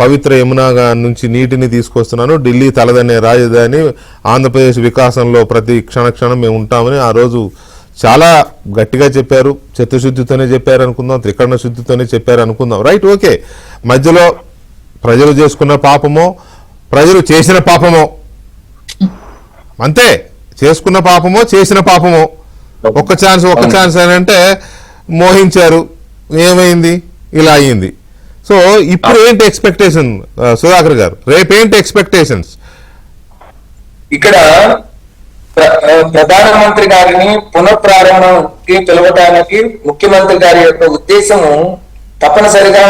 పవిత్ర యమునా నుంచి నీటిని తీసుకొస్తున్నాను, ఢిల్లీ తలదన్నే రాజధాని, ఆంధ్రప్రదేశ్ వికాసంలో ప్రతి క్షణం మేము ఉంటామని ఆ రోజు చాలా గట్టిగా చెప్పారు. చిత్తశుద్ధితోనే చెప్పారు అనుకుందాం, త్రికరణ శుద్ధితోనే చెప్పారు అనుకుందాం. Right, okay. మధ్యలో ప్రజలు చేసుకున్న పాపమో ప్రజలు చేసిన పాపమో, అంతే, చేసుకున్న పాపమో చేసిన పాపమో, ఒక్క ఛాన్స్ అని అంటే మోహించారు, ఏమైంది, ఇలా అయ్యింది. సో ఇప్పుడు ఏంటి ఎక్స్పెక్టేషన్ సుధాకర్ గారు? రేపేంటి ఎక్స్పెక్టేషన్స్? ఇక్కడ ప్రధానమంత్రి గారిని పునఃప్రారంభంకి పిలవడానికి ముఖ్యమంత్రి గారి యొక్క ఉద్దేశము తప్పనిసరిగా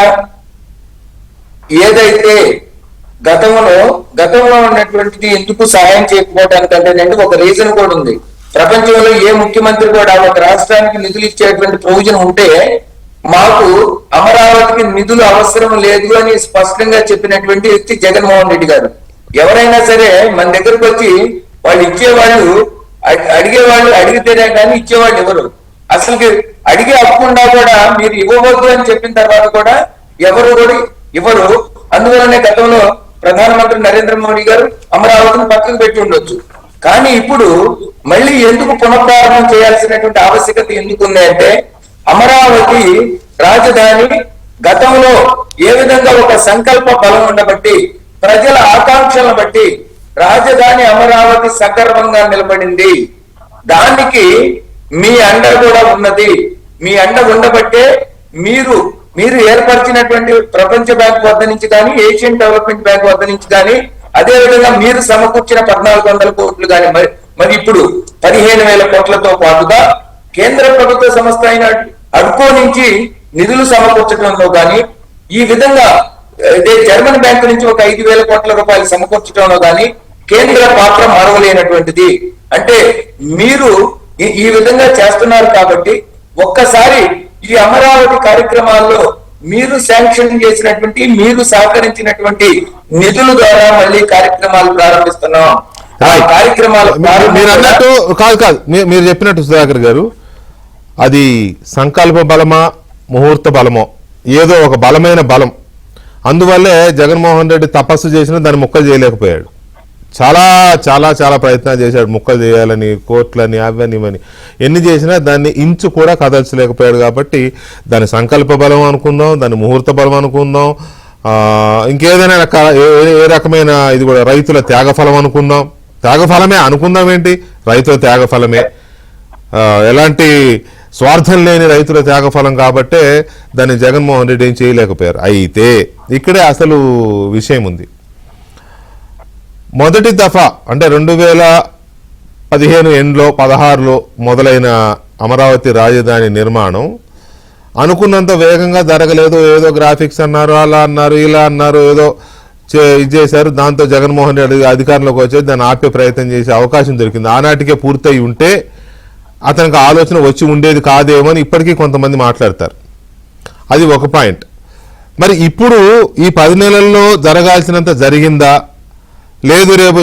ఏదైతే గతంలో ఉన్నటువంటిది ఎందుకు సహాయం చేయకపోవడానికంటే ఒక రీజన్ కూడా ఉంది. ప్రపంచంలో ఏ ముఖ్యమంత్రి కూడా ఒక రాష్ట్రానికి నిధులు ఇచ్చేటువంటి ప్రొవిజన్ ఉంటే మాకు అమరావతికి నిధులు అవసరం లేదు అని స్పష్టంగా చెప్పినటువంటి వ్యక్తి జగన్మోహన్ రెడ్డి గారు. ఎవరైనా సరే మన దగ్గరకు వచ్చి వాళ్ళు ఇచ్చేవాళ్ళు అడిగేవాళ్ళు అడిగితేనే కానీ ఇచ్చేవాళ్ళు ఎవరు? అసలుకి అడిగే హక్కుండా కూడా మీరు ఇవ్వవద్దు అని చెప్పిన తర్వాత కూడా ఎవరు కూడా ఇవ్వరు. అందువల్లనే గతంలో ప్రధానమంత్రి నరేంద్ర మోడీ గారు అమరావతిని పక్కకు పెట్టి ఉండొచ్చు. కానీ ఇప్పుడు మళ్ళీ ఎందుకు పునఃప్రారంభం చేయాల్సినటువంటి ఆవశ్యకత ఎందుకు ఉంది అంటే, అమరావతి రాజధాని గతంలో ఏ విధంగా ఒక సంకల్ప బలం ఉండబట్టి, ప్రజల ఆకాంక్షలను బట్టి రాజధాని అమరావతి సగర్వంగా నిలబడింది. దానికి మీ అండ కూడా ఉన్నది. మీ అండ ఉండబట్టే మీరు ఏర్పరిచినటువంటి ప్రపంచ బ్యాంక్ వద్ద నుంచి కానీ, ఏషియన్ డెవలప్మెంట్ బ్యాంక్ వద్ద నుంచి కానీ, అదే విధంగా మీరు సమకూర్చిన 1400 కోట్లు కానీ, మరి ఇప్పుడు 15,000 కోట్లతో పాటుగా కేంద్ర ప్రభుత్వ సంస్థ అయిన అడ్కో నుంచి నిధులు సమకూర్చడంలో కానీ, ఈ విధంగా జర్మన్ బ్యాంకు నుంచి ఒక 5,000 కోట్ల రూపాయలు సమకూర్చడంలో కానీ కేంద్ర పాత్ర మరవలేనటువంటిది. అంటే మీరు ఈ విధంగా చేస్తున్నారు కాబట్టి ఒక్కసారి ఈ అమరావతి కార్యక్రమాల్లో మీరు శాంక్షన్ చేసినటువంటి, మీరు సహకరించినటువంటి నిధుల ద్వారా మళ్ళీ కార్యక్రమాలు ప్రారంభిస్తున్నాం. ఆ కార్యక్రమాలు మీరు అన్నట్టు కాదు మీరు చెప్పినట్టు సుధాకర్ గారు, అది సంకల్ప బలమా ముహూర్త బలమో ఏదో ఒక బలమైన బలం. అందువల్లే జగన్మోహన్ రెడ్డి తపస్సు చేసినా దాన్ని ముక్కలు చేయలేకపోయాడు. చాలా చాలా చాలా ప్రయత్నాలు చేశాడు ముక్కలు చేయాలని, కోర్టులని, అవన్నీ ఇవన్నీ ఎన్ని చేసినా దాన్ని ఇంచు కూడా కదల్చలేకపోయాడు. కాబట్టి దాని సంకల్ప బలం అనుకుందాం, దాని ముహూర్త బలం అనుకుందాం, ఇంకేదైనా ఏ రకమైన ఇది కూడా రైతుల త్యాగఫలం అనుకుందాం. త్యాగఫలమే అనుకుందాం ఏంటి, రైతుల త్యాగఫలమే, ఎలాంటి స్వార్థం లేని రైతుల త్యాగఫలం కాబట్టే దాన్ని జగన్మోహన్ రెడ్డి ఏం చేయలేకపోయారు. అయితే ఇక్కడే అసలు విషయం ఉంది. మొదటి దఫా అంటే 2015 ఎండ్లో 16లో మొదలైన అమరావతి రాజధాని నిర్మాణం అనుకున్నంత వేగంగా జరగలేదు. ఏదో గ్రాఫిక్స్ అన్నారు, అలా అన్నారు, ఇలా అన్నారు, ఏదో ఇది చేశారు. దాంతో జగన్మోహన్ రెడ్డి అధికారంలోకి వచ్చేది దాన్ని ఆపే ప్రయత్నం చేసే అవకాశం దొరికింది. ఆనాటికే పూర్తయి ఉంటే అతనికి ఆలోచన వచ్చి ఉండేది కాదేమో అని ఇప్పటికీ కొంతమంది మాట్లాడతారు. అది ఒక పాయింట్. మరి ఇప్పుడు ఈ 10 నెలల్లో జరగాల్సినంత జరిగిందా, లేదు రేపు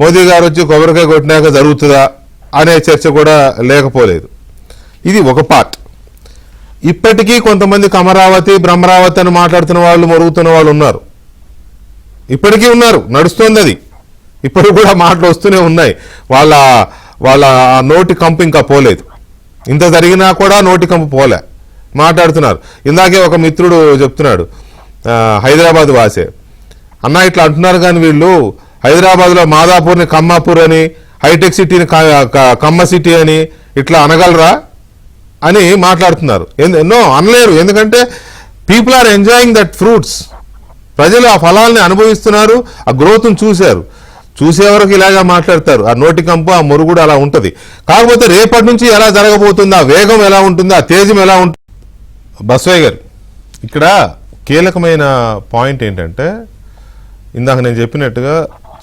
మోదీ గారు వచ్చి కొబ్బరికాయ కొట్టినాక జరుగుతుందా అనే చర్చ కూడా లేకపోలేదు. ఇది ఒక పార్ట్. ఇప్పటికీ కొంతమందికి అమరావతి బ్రహ్మరావతి అని మాట్లాడుతున్న వాళ్ళు, మొరుగుతున్న వాళ్ళు ఉన్నారు. ఇప్పటికీ ఉన్నారు, నడుస్తోంది అది. ఇప్పటికి కూడా మాటలు వస్తూనే ఉన్నాయి. వాళ్ళ నోటి కంపు ఇంకా పోలేదు. ఇంత జరిగినా కూడా నోటి కంపు పోలే, మాట్లాడుతున్నారు. ఇందాకే ఒక మిత్రుడు చెప్తున్నాడు, హైదరాబాద్ వాసే, అన్న ఇట్లా అంటున్నారు కానీ వీళ్ళు హైదరాబాద్లో మాదాపూర్ని కమ్మాపూర్ అని, హైటెక్ సిటీని కమ్మ సిటీ అని ఇట్లా అనగలరా అని మాట్లాడుతున్నారు. ఎన్నో అనలేరు, ఎందుకంటే people are enjoying that fruits. ప్రజలు ఆ ఫలాల్ని అనుభవిస్తున్నారు, ఆ గ్రోత్ను చూశారు. చూసే వరకు ఇలాగా మాట్లాడతారు. ఆ నోటి కంపు, ఆ మురుగుడు అలా ఉంటుంది. కాకపోతే రేపటి నుంచి ఎలా జరగబోతుంది, ఆ వేగం ఎలా ఉంటుంది, ఆ తేజం ఎలా ఉంటుంది. బస్వయ్య గారు, ఇక్కడ కీలకమైన పాయింట్ ఏంటంటే, ఇందాక నేను చెప్పినట్టుగా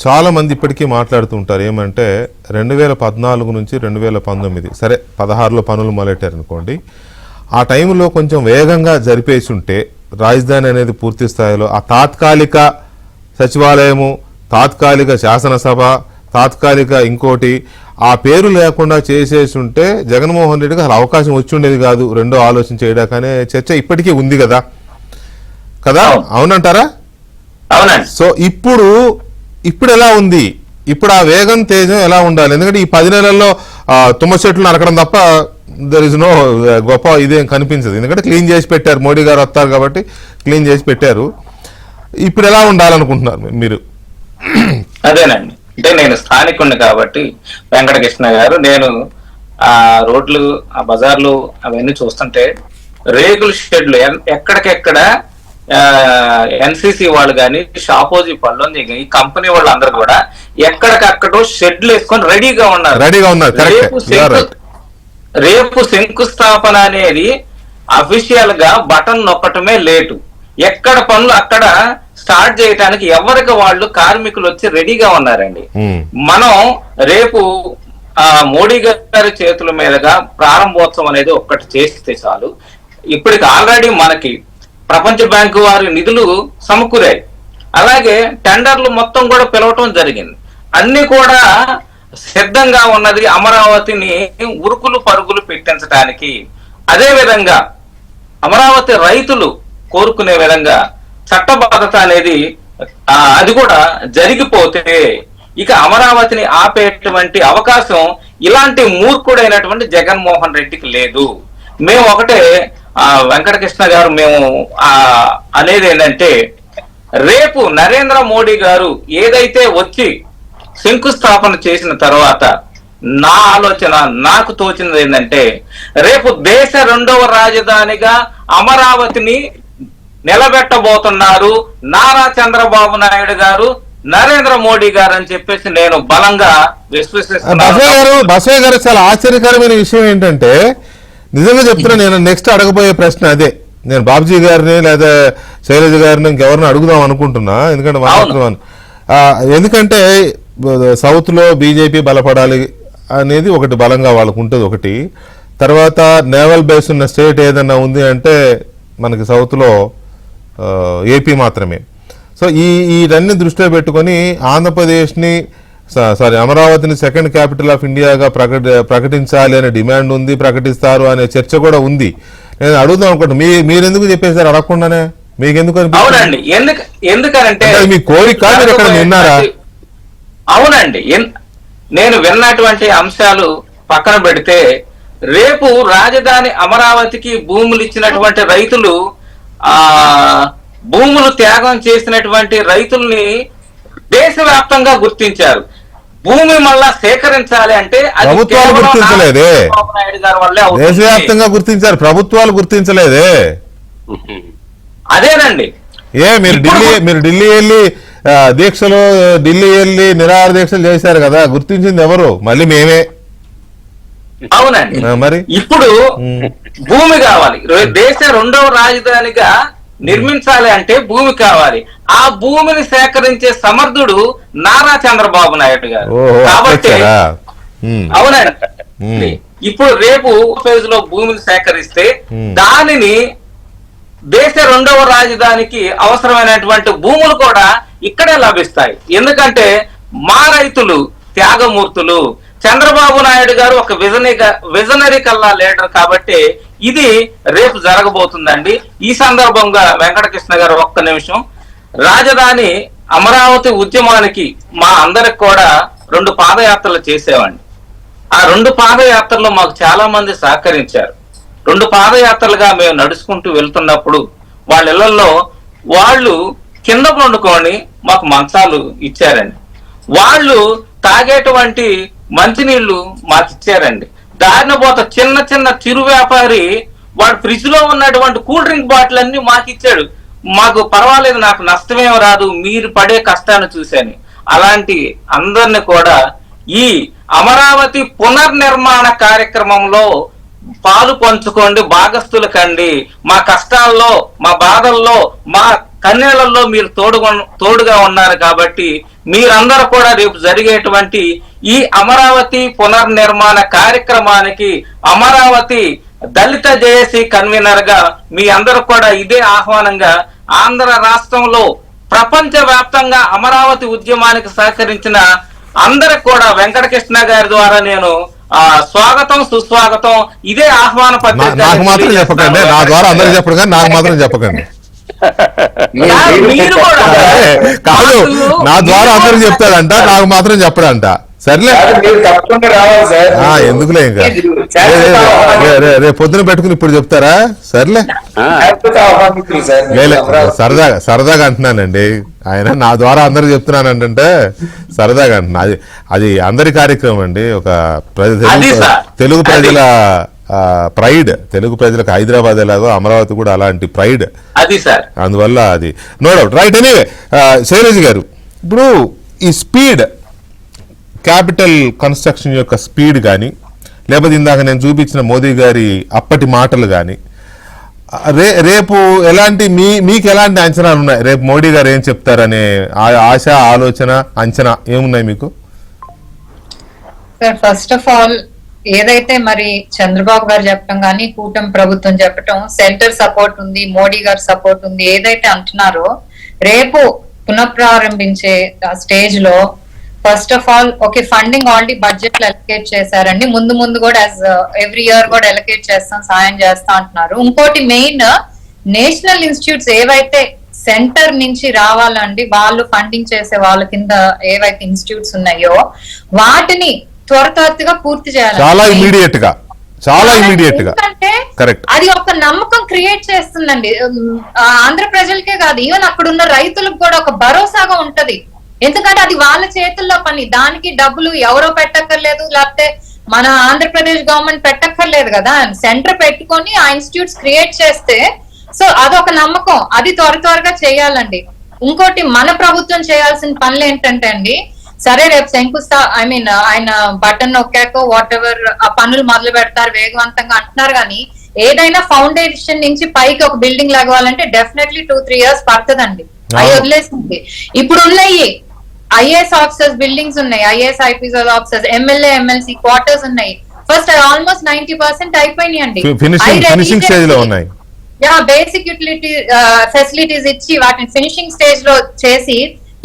చాలామంది ఇప్పటికీ మాట్లాడుతూ ఉంటారు ఏమంటే 2014 నుంచి 2019 సరే 16లో పనులు మొదలెట్టారనుకోండి, ఆ టైంలో కొంచెం వేగంగా జరిపేసి ఉంటే రాజధాని అనేది పూర్తి స్థాయిలో ఆ తాత్కాలిక సచివాలయము, తాత్కాలిక శాసనసభ, తాత్కాలిక ఇంకోటి ఆ పేరు లేకుండా చేసేసి ఉంటే జగన్మోహన్ రెడ్డికి అసలు అవకాశం వచ్చి ఉండేది కాదు రెండో ఆలోచన చేయడానికి అనే చర్చ ఇప్పటికీ ఉంది కదా. అవునంటారా? సో ఇప్పుడు ఎలా ఉంది, ఇప్పుడు ఆ వేగం తేజం ఎలా ఉండాలి? ఎందుకంటే ఈ 10 నెలల్లో తుమ్మ చెట్లు నరకడం తప్ప దర్ ఇస్ నో గొప్ప ఇదేం కనిపించదు. ఎందుకంటే క్లీన్ చేసి పెట్టారు, మోడీ గారు వస్తారు కాబట్టి క్లీన్ చేసి పెట్టారు. ఇప్పుడు ఎలా ఉండాలనుకుంటున్నారు మీరు? అదేనండి, అంటే నేను స్థానికుడిని కాబట్టి వెంకటకృష్ణ గారు, నేను ఆ రోడ్లు, ఆ బజార్లు అవన్నీ చూస్తుంటే రేకుల షెడ్లు ఎక్కడికెక్కడ ఎన్సీసీ వాళ్ళు కానీ, షాపోజీ పళ్ళు, ఈ కంపెనీ వాళ్ళు అందరూ కూడా ఎక్కడికక్కడ షెడ్లు వేసుకొని రెడీగా ఉన్నారు. రేపు శంకుస్థాపన అనేది అఫీషియల్ గా బటన్ నొక్కటమే లేటు. ఎక్కడ పనులు అక్కడ స్టార్ట్ చేయడానికి ఎవరికి వాళ్ళు కార్మికులు వచ్చి రెడీగా ఉన్నారండి. మనం రేపు మోడీ గారి చేతుల మీదుగా ప్రారంభోత్సవం అనేది ఒక్కటి చేస్తే చాలు. ఇప్పటికి ఆల్రెడీ మనకి ప్రపంచ బ్యాంకు వారి నిధులు సమకూరాయి. అలాగే టెండర్లు మొత్తం కూడా పిలవటం జరిగింది. అన్ని కూడా సిద్ధంగా ఉన్నది అమరావతిని ఉరుకులు పరుగులు పెట్టించడానికి. అదే విధంగా అమరావతి రైతులు కోరుకునే విధంగా చట్టబద్ధత అనేది అది కూడా జరిగిపోతే ఇక అమరావతిని ఆపేటువంటి అవకాశం ఇలాంటి మూర్ఖుడైనటువంటి జగన్మోహన్ రెడ్డికి లేదు. మేము ఒకటే వెంకటకృష్ణ గారు మేము అనేది ఏంటంటే, రేపు నరేంద్ర మోడీ గారు ఏదైతే వచ్చి శంకుస్థాపన చేసిన తర్వాత నా ఆలోచన, నాకు తోచినది ఏంటంటే, రేపు దేశ 2వ రాజధానిగా అమరావతిని నిలబెట్టబోతున్నారు నారా చంద్రబాబు నాయుడు గారు, నరేంద్ర మోడీ గారు అని చెప్పేసి నేను బలంగా విశ్వసిస్తున్నాను. బసవయ్య గారు చాలా ఆశ్చర్యకరమైన విషయం ఏంటంటే, నిజంగా చెప్తున్నా, నేను నెక్స్ట్ అడగబోయే ప్రశ్న అదే. నేను బాబుజీ గారిని లేదా శైలజ గారిని ఇంకెవరిని అడుగుదాం అనుకుంటున్నా, ఎందుకంటే సౌత్ లో బీజేపీ బలపడాలి అనేది ఒకటి బలంగా వాళ్ళకు ఉంటుంది ఒకటి. తర్వాత నేవల్ బేస్ ఉన్న స్టేట్ ఏదన్నా ఉంది అంటే మనకి సౌత్ లో ఏపీ మాత్రమే. సో ఇవన్నీ దృష్టిలో పెట్టుకొని ఆంధ్రప్రదేశ్ని అమరావతిని సెకండ్ క్యాపిటల్ ఆఫ్ ఇండియాగా ప్రకటించాలి అనే డిమాండ్ ఉంది, ప్రకటిస్తారు అనే చర్చ కూడా ఉంది. నేను అడుగుదాం అనుకుంటా, మీరెందుకు చెప్పేశారు అడగకుండానే? మీకెందుకు అవునండి, ఎందుకంటే మీ కోరిక మీరు ఎక్కడ విన్నారా? అవునండి, నేను విన్నటువంటి అంశాలు పక్కన పెడితే, రేపు రాజధాని అమరావతికి భూములు ఇచ్చినటువంటి రైతులు, భూములు త్యాగం చేసినటువంటి రైతుల్ని దేశవ్యాప్తంగా గుర్తించారు. భూమి మళ్ళా సేకరించాలి అంటే ప్రభుత్వాలు గుర్తించలేదే, దేశవ్యాప్తంగా గుర్తించారు, ప్రభుత్వాలు గుర్తించలేదే. అదేనండి, మీరు ఢిల్లీ వెళ్ళి దీక్షలు, ఢిల్లీ వెళ్ళి నిరాహార దీక్షలు చేశారు కదా, గుర్తించింది ఎవరు? మళ్ళీ మేమే. అవునండి, మరి ఇప్పుడు భూమి కావాలి, దేశ రెండవ రాజధానిగా నిర్మించాలి అంటే భూమి కావాలి. ఆ భూమిని సేకరించే సమర్థుడు నారా చంద్రబాబు నాయుడు గారు. కాబట్టి అవునండి, ఇప్పుడు రేపు ఫేజ్ లో భూమిని సేకరిస్తే దానిని దేశ రెండవ రాజధానికి అవసరమైనటువంటి భూములు కూడా ఇక్కడే లభిస్తాయి. ఎందుకంటే మా రైతులు త్యాగమూర్తులు. చంద్రబాబు నాయుడు గారు ఒక విజనరీ కల్లా లీడర్ కాబట్టి ఇది రేపు జరగబోతుందండి. ఈ సందర్భంగా వెంకటకృష్ణ గారు ఒక్క నిమిషం, రాజధాని అమరావతి ఉద్యమానికి మా అందరికి కూడా 2 పాదయాత్రలు చేసేవాడిని. ఆ 2 పాదయాత్రలు మాకు చాలా మంది సహకరించారు. 2 పాదయాత్రలుగా మేము నడుచుకుంటూ వెళ్తున్నప్పుడు వాళ్ళ ఇళ్లలో వాళ్ళు కింద పండుకొని మాకు మంచాలు ఇచ్చారండి. వాళ్ళు తాగేటువంటి మంచినీళ్లు మాకు ఇచ్చారండి. దారిన పోత చిన్న చిన్న చిరు వ్యాపారి వాడు ఫ్రిడ్జ్ లో ఉన్నటువంటి కూల్ డ్రింక్ బాటిల్ అన్ని మాకు ఇచ్చాడు. మాకు పర్వాలేదు, నాకు నష్టమేం రాదు, మీరు పడే కష్టాన్ని చూశాను. అలాంటి అందరిని కూడా ఈ అమరావతి పునర్నిర్మాణ కార్యక్రమంలో పాలు పంచుకోండి, భాగస్థులు కండి. మా కష్టాల్లో, మా బాధల్లో, మా కన్నీళ్లలో మీరు తోడుగా ఉన్నారు కాబట్టి మీరందరూ కూడా రేపు జరిగేటువంటి ఈ అమరావతి పునర్నిర్మాణ కార్యక్రమానికి అమరావతి దళిత జేఏసీ కన్వీనర్ గా మీ అందరూ కూడా ఇదే ఆహ్వానంగా, ఆంధ్ర రాష్ట్రంలో ప్రపంచ వ్యాప్తంగా అమరావతి ఉద్యమానికి సహకరించిన అందరికి కూడా వెంకటకృష్ణ గారి ద్వారా నేను స్వాగతం, సుస్వాగతం, ఇదే ఆహ్వాన పత్రిక. నాకు మాత్రం చెప్పకండి, నా ద్వారా అందరికి చెప్పండి, నాకు మాత్రం చెప్పకండి. మీరు కూడా కాదు, నా ద్వారా అందరికి చెప్తాడంట, నాకు మాత్రం చెప్పడంట. సర్లే, ఎందుకులే, ఇంకా రేపు పొద్దున పెట్టుకుని ఇప్పుడు చెప్తారా? సర్లే, సరదాగా అంటున్నానండి. ఆయన నా ద్వారా అందరికి చెప్తున్నానంటే సరదాగా అంటున్నా. అది అందరి కార్యక్రమం అండి. ఒక తెలుగు ప్రజల ప్రైడ్, తెలుగు ప్రజలకు హైదరాబాద్ ఎలాగో అమరావతి కూడా అలాంటి ప్రైడ్. అందువల్ల అది no doubt. Right. Anyway, Shailaja గారు, ఇప్పుడు ఈ స్పీడ్, క్యాపిటల్ కన్స్ట్రక్షన్ యొక్క స్పీడ్ కానీ, లేకపోతే ఇందాక నేను చూపించిన మోదీ గారి అప్పటి మాటలు కానీ, రేపు ఎలాంటి మీకు ఎలాంటి అంచనాలు ఉన్నాయి? రేపు మోడీ గారు ఏం చెప్తారనే ఆశ, ఆలోచన, అంచనా ఏమున్నాయి మీకు? సార్, ఫస్ట్ ఆఫ్ ఆల్ ఏదైతే మరి చంద్రబాబు గారు చెప్పడం కానీ, కూటమి ప్రభుత్వం చెప్పటం, సెంటర్ సపోర్ట్ ఉంది, మోడీ గారు సపోర్ట్ ఉంది, ఏదైతే అంటున్నారో రేపు పునఃప్రారంభించే స్టేజ్ లో first of all okay, funding already budget లో ఎలకేట్ చేశారండి. ముందు కూడా ఎవ్రీ ఇయర్ కూడా ఎలకేట్ చేస్తాం, సాయం చేస్తా అంటున్నారు. ఇంకోటి మెయిన్, నేషనల్ ఇన్స్టిట్యూట్స్ ఏవైతే సెంటర్ నుంచి రావాలండి, వాళ్ళు ఫండింగ్ చేసే వాళ్ళ కింద ఏవైతే ఇన్స్టిట్యూట్స్ ఉన్నాయో వాటిని త్వరగా పూర్తి చేయాలి. చాలా ఇమీడియట్ గా అది ఒక నమ్మకం క్రియేట్ చేస్తుందండి. ఆంధ్ర ప్రజలకే కాదు, ఈవెన్ అక్కడ ఉన్న రైతులకు కూడా ఒక భరోసాగా ఉంటది. ఎందుకంటే అది వాళ్ళ చేతుల్లో పని, దానికి డబ్బులు ఎవరో పెట్టక్కర్లేదు, లేకపోతే మన ఆంధ్రప్రదేశ్ గవర్నమెంట్ పెట్టక్కర్లేదు కదా, సెంటర్ పెట్టుకొని ఆ ఇన్స్టిట్యూట్స్ క్రియేట్ చేస్తే సో అదొక నమ్మకం, అది త్వరగా చేయాలండి. ఇంకోటి మన ప్రభుత్వం చేయాల్సిన పనులు ఏంటంటే అండి, సరే రేపు ఆయన బటన్ నొక్కాకో వాట్ ఎవర్ ఆ పనులు మొదలు పెడతారు వేగవంతంగా అంటున్నారు, కానీ ఏదైనా ఫౌండేషన్ నుంచి పైకి ఒక బిల్డింగ్ లాగవాలంటే డెఫినెట్లీ 2-3 years పడుతుందండి. అవి వదిలేసింది. ఇప్పుడు ఉన్నాయి ఐఏఎస్ ఆఫీసర్స్ బిల్డింగ్స్ ఉన్నాయి, IAS IPS officers, MLA MLC quarters ఉన్నాయి. ఫస్ట్ ఆల్మోస్ట్ 90% అయిపోయినాయి అండి. ఫినిషింగ్ స్టేజ్ లో ఉన్నాయి. బేసిక్ యూటిలిటీ ఫెసిలిటీస్ ఇచ్చి వాటిని ఫినిషింగ్ స్టేజ్ లో చేసి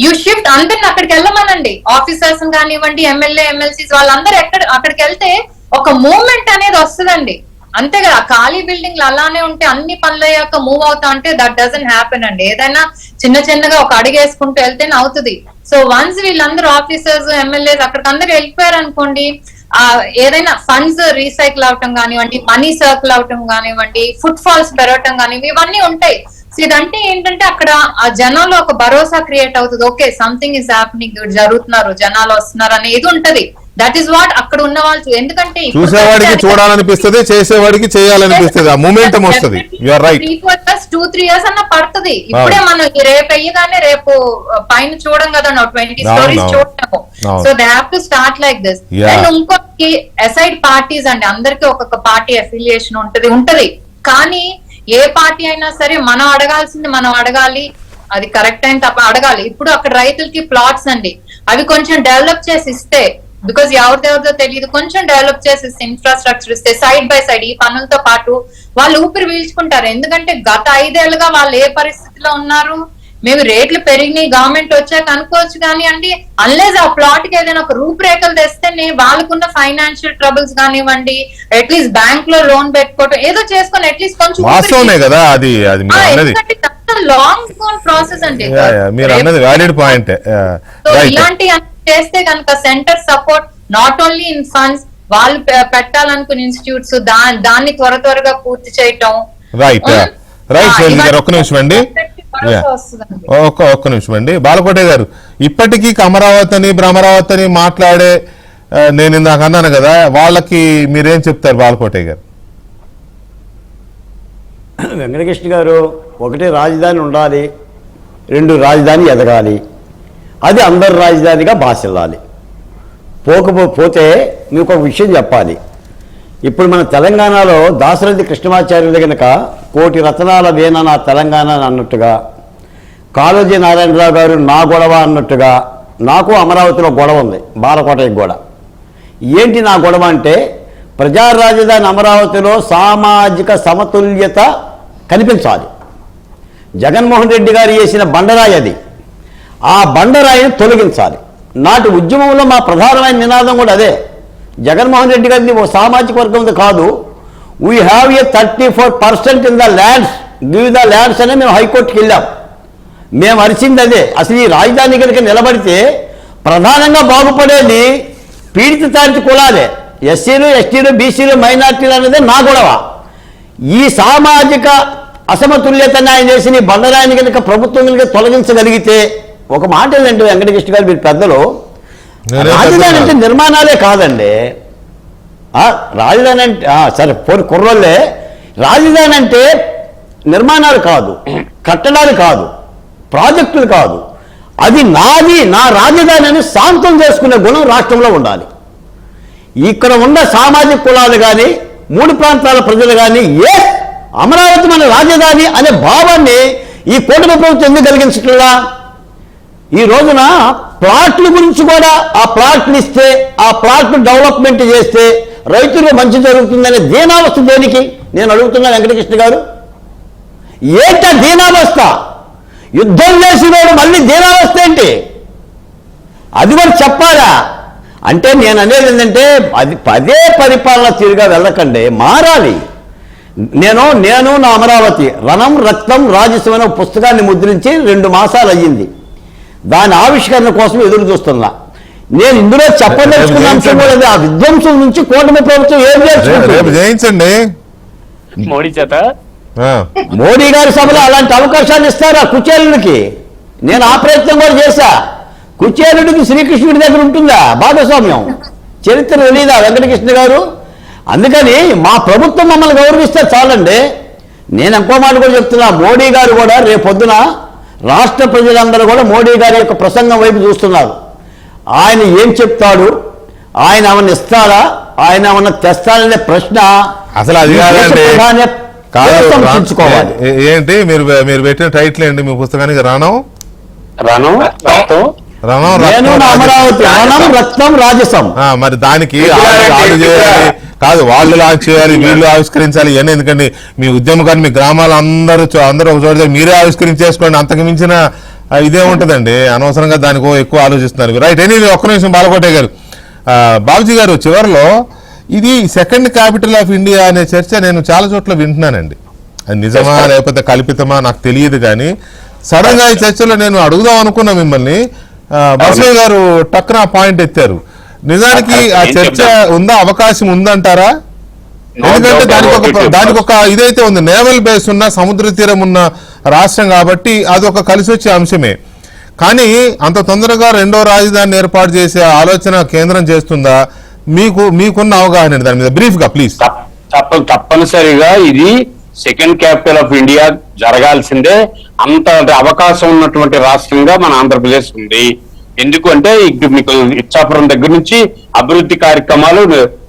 యూ షిఫ్ట్ అందరిని అక్కడికి వెళ్ళమనండి. ఆఫీసర్స్ కానివ్వండి, ఎమ్మెల్యే ఎమ్మెల్సీస్ వాళ్ళందరూ అక్కడికి వెళ్తే ఒక మూవ్మెంట్ అనేది వస్తుందండి. అంతే కదా, ఖాళీ బిల్డింగ్లు అలానే ఉంటే అన్ని పనులు అయ్యాక మూవ్ అవుతా అంటే దట్ డజంట్ హ్యాపెన్ అండి. ఏదైనా చిన్నగా ఒక అడుగు వేసుకుంటూ వెళ్తేనే అవుతుంది. సో వన్స్ వీళ్ళందరూ ఆఫీసర్స్ ఎమ్మెల్యేస్ అక్కడికి అందరూ వెళ్ళిపోయారు అనుకోండి, ఏదైనా ఫండ్స్ రీసైకిల్ అవటం కానివ్వండి, మనీ సర్కిల్ అవటం కానివ్వండి, ఫుట్ ఫాల్స్ పెరగటం కానివ్వండి, ఇవన్నీ ఉంటాయి. సో ఇదంటే ఏంటంటే అక్కడ ఆ జనంలో ఒక భరోసా క్రియేట్ అవుతుంది. ఓకే, సంథింగ్ ఇస్ హ్యాపెనింగ్, జరుగుతున్నారు, జనాలు వస్తున్నారు అనేది ఉంటది. దట్ ఈస్ వాట్ అక్కడ ఉన్న వాళ్ళు. ఎందుకంటే చూసేవాడికి చూడాలనిపిస్తుంది, చేసేవాడికి చేయాలనిపిస్తుంది, ఆ మూమెంటం వస్తుంది. You are right. 2-3 years అన్న పడుతుంది. ఇప్పుడే మనం రేపు అయ్యగానే రేపు పైన చూడం కదా, 20 stories చూడము. So they have to start like this. And ఇంకొకటి అసైడ్ పార్టీస్ అండి, అందరికి ఒక్కొక్క పార్టీ అఫిలియేషన్ ఉంటది. కానీ ఏ పార్టీ అయినా సరే మనం అడగాల్సింది మనం అడగాలి, అది కరెక్ట్ అయిన తప్ప అడగాలి. ఇప్పుడు అక్కడ రైతులకి ప్లాట్స్ అండి, అవి కొంచెం డెవలప్ చేసి ఇస్తే, బికాస్ ఎవరిదో తెలియదు, కొంచెం డెవలప్ చేసి ఇన్ఫ్రాస్ట్రక్చర్ ఇస్తే సైడ్ బై సైడ్ ఈ పనులతో పాటు వాళ్ళు ఊపిరి పీల్చుకుంటారు. ఎందుకంటే గత 5 ఏళ్లుగా వాళ్ళు ఏ పరిస్థితిలో ఉన్నారు, మేము రేట్లు పెరిగినాయి గవర్నమెంట్ వచ్చాక అనుకోవచ్చు, కానీ అండి అన్లెస్ ఆ ప్లాట్ కి ఏదైనా ఒక రూపురేఖలు తెస్తేనే వాళ్ళకున్న ఫైనాన్షియల్ ట్రబుల్స్ కానివ్వండి, అట్లీస్ట్ బ్యాంక్ లో లోన్ పెట్టుకోవటం ఏదో చేసుకొని అట్లీస్ట్ కొంచెం లాంగ్ గోన్ ప్రాసెస్ అండి. ఇలాంటి చేస్తే కనుక centre support not only in funds, వాళ్ళు పెట్టాలనుకున్న ఇన్స్టిట్యూట్స్ దాన్ని త్వరగా పూర్తి చేయటం. ఒక్క నిమిషం అండి, ఒక్క నిమిషం అండి. బాలకోటే గారు, ఇప్పటికీ అమరావతి భ్రమరావతి మాట్లాడే నేను ఇందాక అన్నాను కదా, వాళ్ళకి మీరేం చెప్తారు బాలకోటే గారు? వెంకటకృష్ణ గారు, ఒకటి రాజధాని ఉండాలి, 2 రాజధాని ఎదగాలి, అది అందరి రాజధానిగా బాసిల్లాలి. పోతే మీకు ఒక విషయం చెప్పాలి. ఇప్పుడు మన తెలంగాణలో దాశరథి కృష్ణమాచార్యులు కనుక కోటి రతనాల వీణ నా తెలంగాణ అన్నట్టుగా, కాళోజీ నారాయణరావు గారు నా గొడవ అన్నట్టుగా, నాకు అమరావతిలో గొడవ ఉంది, బాలకోటకి కూడా. ఏంటి నా గొడవ అంటే, ప్రజా రాజధాని అమరావతిలో సామాజిక సమతుల్యత కనిపించాలి. జగన్మోహన్ రెడ్డి గారు చేసిన బండరాయి అది, ఆ బండరాయిని తొలగించాలి. నాటి ఉద్యమంలో మా ప్రధానమైన నినాదం కూడా అదే. జగన్మోహన్ రెడ్డి గారిని ఓ సామాజిక వర్గం కాదు, we have a 34% in the lands, give the lands అనే మేము హైకోర్టుకి వెళ్ళాం. మేము అరిచింది అదే. అసలు ఈ రాజధాని కనుక నిలబడితే ప్రధానంగా బాగుపడేది పీడిత తాడిత కులాలే, ఎస్సీలు ఎస్టీలు బీసీలు మైనార్టీలు అనేది నా గొడవ. ఈ సామాజిక అసమతుల్యతను ఆయన చేసిన ఈ బండరాయిని కనుక ప్రభుత్వం కనుక తొలగించగలిగితే, ఒక మాట ఏంటంటే వెంకటకృష్ణ గారు, మీరు పెద్దలు, రాజధాని అంటే నిర్మాణాలే కాదండి. రాజధాని అంటే సరే కుర్రోళ్ళే, రాజధాని అంటే నిర్మాణాలు కాదు, కట్టడాలు కాదు, ప్రాజెక్టులు కాదు, అది నాది, నా రాజధాని అని శాంతం చేసుకునే గుణం రాష్ట్రంలో ఉండాలి. ఇక్కడ ఉన్న సామాజిక కులాలు కానీ 3 ప్రాంతాల ప్రజలు కానీ అమరావతి మన రాజధాని అనే భావాన్ని ఈ కూటమి ప్రభుత్వం ఎందుకు కలిగించట్లా? ఈ రోజున ప్లాట్ల గురించి కూడా, ఆ ప్లాట్లు ఇస్తే, ఆ ప్లాట్లు డెవలప్మెంట్ చేస్తే రైతులకు మంచి జరుగుతుందనే దీనావస్థ దేనికి నేను అడుగుతున్నా వెంకటకృష్ణ గారు. ఏంటా దీనావస్థ? యుద్ధం చేసినోడు మళ్ళీ దీనావస్థ ఏంటి? అది కూడా చెప్పాలా? అంటే నేను అనేది ఏంటంటే, అది పదే పరిపాలన తీరుగా వెళ్ళకండి, మారాలి. నేను నా అమరావతి రణం రక్తం రాజస్వం అనే పుస్తకాన్ని ముద్రించి 2 మాసాలు అయ్యింది. దాని ఆవిష్కరణ కోసం ఎదురు చూస్తున్నా. నేను ఇందులో చెప్పదలుచుకున్న అంశం కూడా ఆ విధ్వంసం నుంచి కూటమి ప్రభుత్వం ఏం చేయించండి. మోడీ గారి సభలో అలాంటి అవకాశాలు ఇస్తారా కుచేలుడికి? నేను ఆ ప్రయత్నం కూడా చేశా. కుచేలుడికి శ్రీకృష్ణుడి దగ్గర ఉంటుందా భాగస్వామ్యం? చరిత్ర తెలీదా వెంకటకృష్ణ గారు? అందుకని మా ప్రభుత్వం మమ్మల్ని గౌరవిస్తే చాలండి. నేను ఇంకో మాట కూడా చెప్తున్నా, మోడీ గారు కూడా రేపొద్దున రాష్ట్ర ప్రజలందరూ కూడా మోడీ గారి యొక్క ప్రసంగం వైపు చూస్తున్నారు. ఆయన ఏం చెప్తాడు, ఆయన ఏమన్నా ఇస్తాడా, ఆయన ఏమన్నా తెస్తాడనే ప్రశ్న అసలు అది కాదండి. ఆలోచించుకోవాలి. ఏంటి మీరు పెట్టిన టైటిల్ ఏంటి మీ పుస్తకానికి? రణం అమరావతి, రణం రక్తం రాజసం. మరి దానికి వాళ్ళు చేయాలి కాదు, వాళ్ళు లాంచ్ చేయాలి, వీళ్ళు ఆవిష్కరించాలి ఇవన్నీ ఎందుకండి? మీ ఉద్యమకాన్ని మీ గ్రామాలు అందరూ ఒక చోట మీరే ఆవిష్కరించేసుకోండి, అంతకు మించిన ఇదే ఉంటుందండి. అనవసరంగా దానికి ఎక్కువ ఆలోచిస్తున్నారు. రైట్, ఎనీవే ఒక్క నిమిషం బాలకోటే గారు, బాబుజీ గారు, చివరిలో ఇది సెకండ్ క్యాపిటల్ ఆఫ్ ఇండియా అనే చర్చ నేను చాలా చోట్ల వింటున్నానండి. అది నిజమా లేకపోతే కల్పితమా నాకు తెలియదు, కానీ సడన్ గా ఈ చర్చలో నేను అడుగుదాం అనుకున్నా మిమ్మల్ని. బసవయ్య గారు టక్కున పాయింట్ ఎత్తారు. నిజానికి ఆ చర్చ ఉందా, అవకాశం ఉందంటారా? ఎందుకంటే దానికి ఒక ఇదైతే ఉంది, నేవల్ బేస్ ఉన్న సముద్ర తీరం ఉన్న రాష్ట్రం కాబట్టి అదొక కలిసి వచ్చే అంశమే. కానీ అంత తొందరగా రెండో రాజధానిని ఏర్పాటు చేసే ఆలోచన కేంద్రం చేస్తుందా? మీకున్న అవగాహన దాని మీద బ్రీఫ్ గా ప్లీజ్. తప్పనిసరిగా ఇది సెకండ్ క్యాపిటల్ ఆఫ్ ఇండియా జరగాల్సిందే. అంత అవకాశం ఉన్నటువంటి రాష్ట్రంగా మన ఆంధ్రప్రదేశ్ ఉంది. ఎందుకంటే ఇప్పుడు మీకు ఇచ్చాపురం దగ్గర నుంచి అభివృద్ధి కార్యక్రమాలు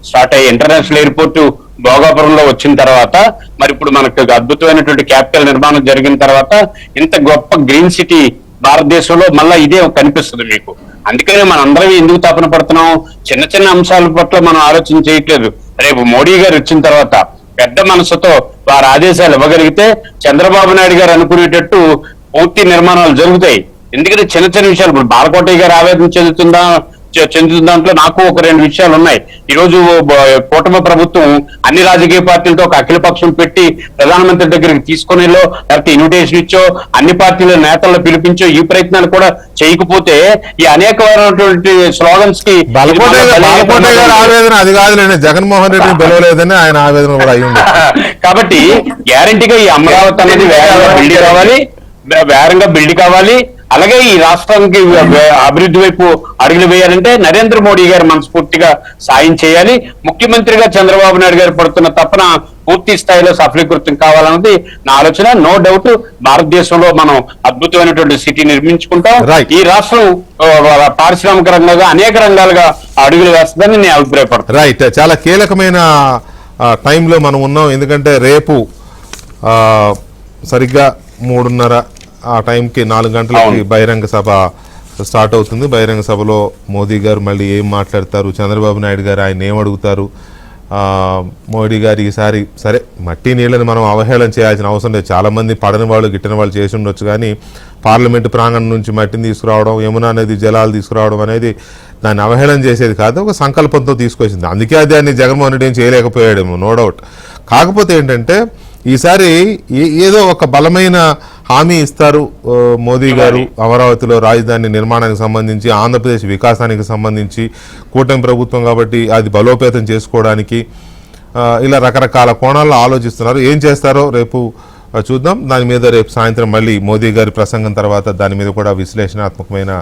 స్టార్ట్ అయ్యాయి. ఇంటర్నేషనల్ ఎయిర్పోర్ట్ భోగాపురంలో వచ్చిన తర్వాత, మరి ఇప్పుడు మనకు అద్భుతమైనటువంటి క్యాపిటల్ నిర్మాణం జరిగిన తర్వాత ఇంత గొప్ప గ్రీన్ సిటీ భారతదేశంలో మళ్ళా ఇదే కనిపిస్తుంది మీకు. అందుకనే మన అందరం ఎందుకు తపన పడుతున్నాం, చిన్న చిన్న అంశాల పట్ల మనం ఆలోచన చేయట్లేదు. రేపు మోడీ గారు వచ్చిన తర్వాత పెద్ద మనసుతో వారి ఆదేశాలు ఇవ్వగలిగితే చంద్రబాబు నాయుడు గారు అనుకునేటట్టు పూర్తి నిర్మాణాలు జరుగుతాయి. ఎందుకంటే చిన్న చిన్న విషయాలు, ఇప్పుడు బాలకోటయ్య గారు ఆవేదన చెందుతున్న దాంట్లో నాకు ఒక రెండు విషయాలు ఉన్నాయి. ఈ రోజు కూటమి ప్రభుత్వం అన్ని రాజకీయ పార్టీలతో ఒక అఖిల పక్షం పెట్టి ప్రధానమంత్రి దగ్గరికి తీసుకుని లేకపోతే ఇన్విటేషన్ ఇచ్చో అన్ని పార్టీల నేతలను పిలిపించో ఈ ప్రయత్నాలు కూడా చేయకపోతే ఈ అనేకమైనటువంటి స్లోగన్స్ కి ఆవేదన అది కాదులేండి, జగన్మోహన్ రెడ్డిని పిలవలేదని ఆయన ఆవేదన కూడా అయ్యింది. కాబట్టి గ్యారంటీగా ఈ అమరావతి అనేది వేగంగా బిల్డ్ కావాలి. అలాగే ఈ రాష్ట్రానికి అభివృద్ధి వైపు అడుగులు వేయాలంటే నరేంద్ర మోడీ గారు మనస్ఫూర్తిగా సాయం చేయాలి. ముఖ్యమంత్రిగా చంద్రబాబు నాయుడు గారు పడుతున్న తపన పూర్తి స్థాయిలో సఫలీకృతం కావాలన్నది నా ఆలోచన. నో డౌట్ భారతదేశంలో మనం అద్భుతమైనటువంటి సిటీ నిర్మించుకుంటాం. ఈ రాష్ట్రం పారిశ్రామిక రంగంగా అనేక రంగాలుగా అడుగులు వేస్తుందని నేను అభిప్రాయపడతాను. రైట్, చాలా కీలకమైన టైంలో మనం ఉన్నాం. ఎందుకంటే రేపు సరిగ్గా 3:30 ఆ టైంకి 4 గంటలకి బహిరంగ సభ స్టార్ట్ అవుతుంది. బహిరంగ సభలో మోదీ గారు మళ్ళీ ఏం మాట్లాడతారు, చంద్రబాబు నాయుడు గారు ఆయన ఏం అడుగుతారు, మోడీ గారు ఈసారి సరే మట్టి నీళ్ళని మనం అవహేళన చేయాల్సిన అవసరం లేదు. చాలామంది పడని వాళ్ళు గిట్టిన వాళ్ళు చేసి ఉండొచ్చు, కానీ పార్లమెంటు ప్రాంగణం నుంచి మట్టిని తీసుకురావడం, యమునా నది జలాలు తీసుకురావడం అనేది దాన్ని అవహేళన చేసేది కాదు, ఒక సంకల్పంతో తీసుకొచ్చింది. అందుకే దాన్ని జగన్మోహన్ రెడ్డి ఏం చేయలేకపోయాడేమో, నో డౌట్. కాకపోతే ఏంటంటే ఈసారి ఏదో ఒక బలమైన హామీ ఇస్తారు మోదీ గారు అమరావతిలో రాజధాని నిర్మాణానికి సంబంధించి, ఆంధ్రప్రదేశ్ వికాసానికి సంబంధించి. కూటమి ప్రభుత్వం కాబట్టి అది బలోపేతం చేసుకోవడానికి ఇలా రకరకాల కోణాల్లో ఆలోచిస్తున్నారు. ఏం చేస్తారో రేపు చూద్దాం. దాని మీద రేపు సాయంత్రం మళ్ళీ మోదీ గారి ప్రసంగం తర్వాత దాని మీద కూడా విశ్లేషణాత్మకమైన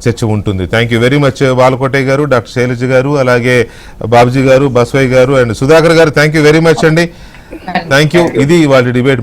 చర్చ ఉంటుంది. Thank you very much Balakotaiah గారు, డాక్టర్ శైలజ గారు, అలాగే బాబుజీ గారు, బసవయ్య గారు అండ్ సుధాకర్ గారు. థ్యాంక్ యూ వెరీ మచ్ అండి. Thank you. ఇది వాళ్ళ డిబేట్.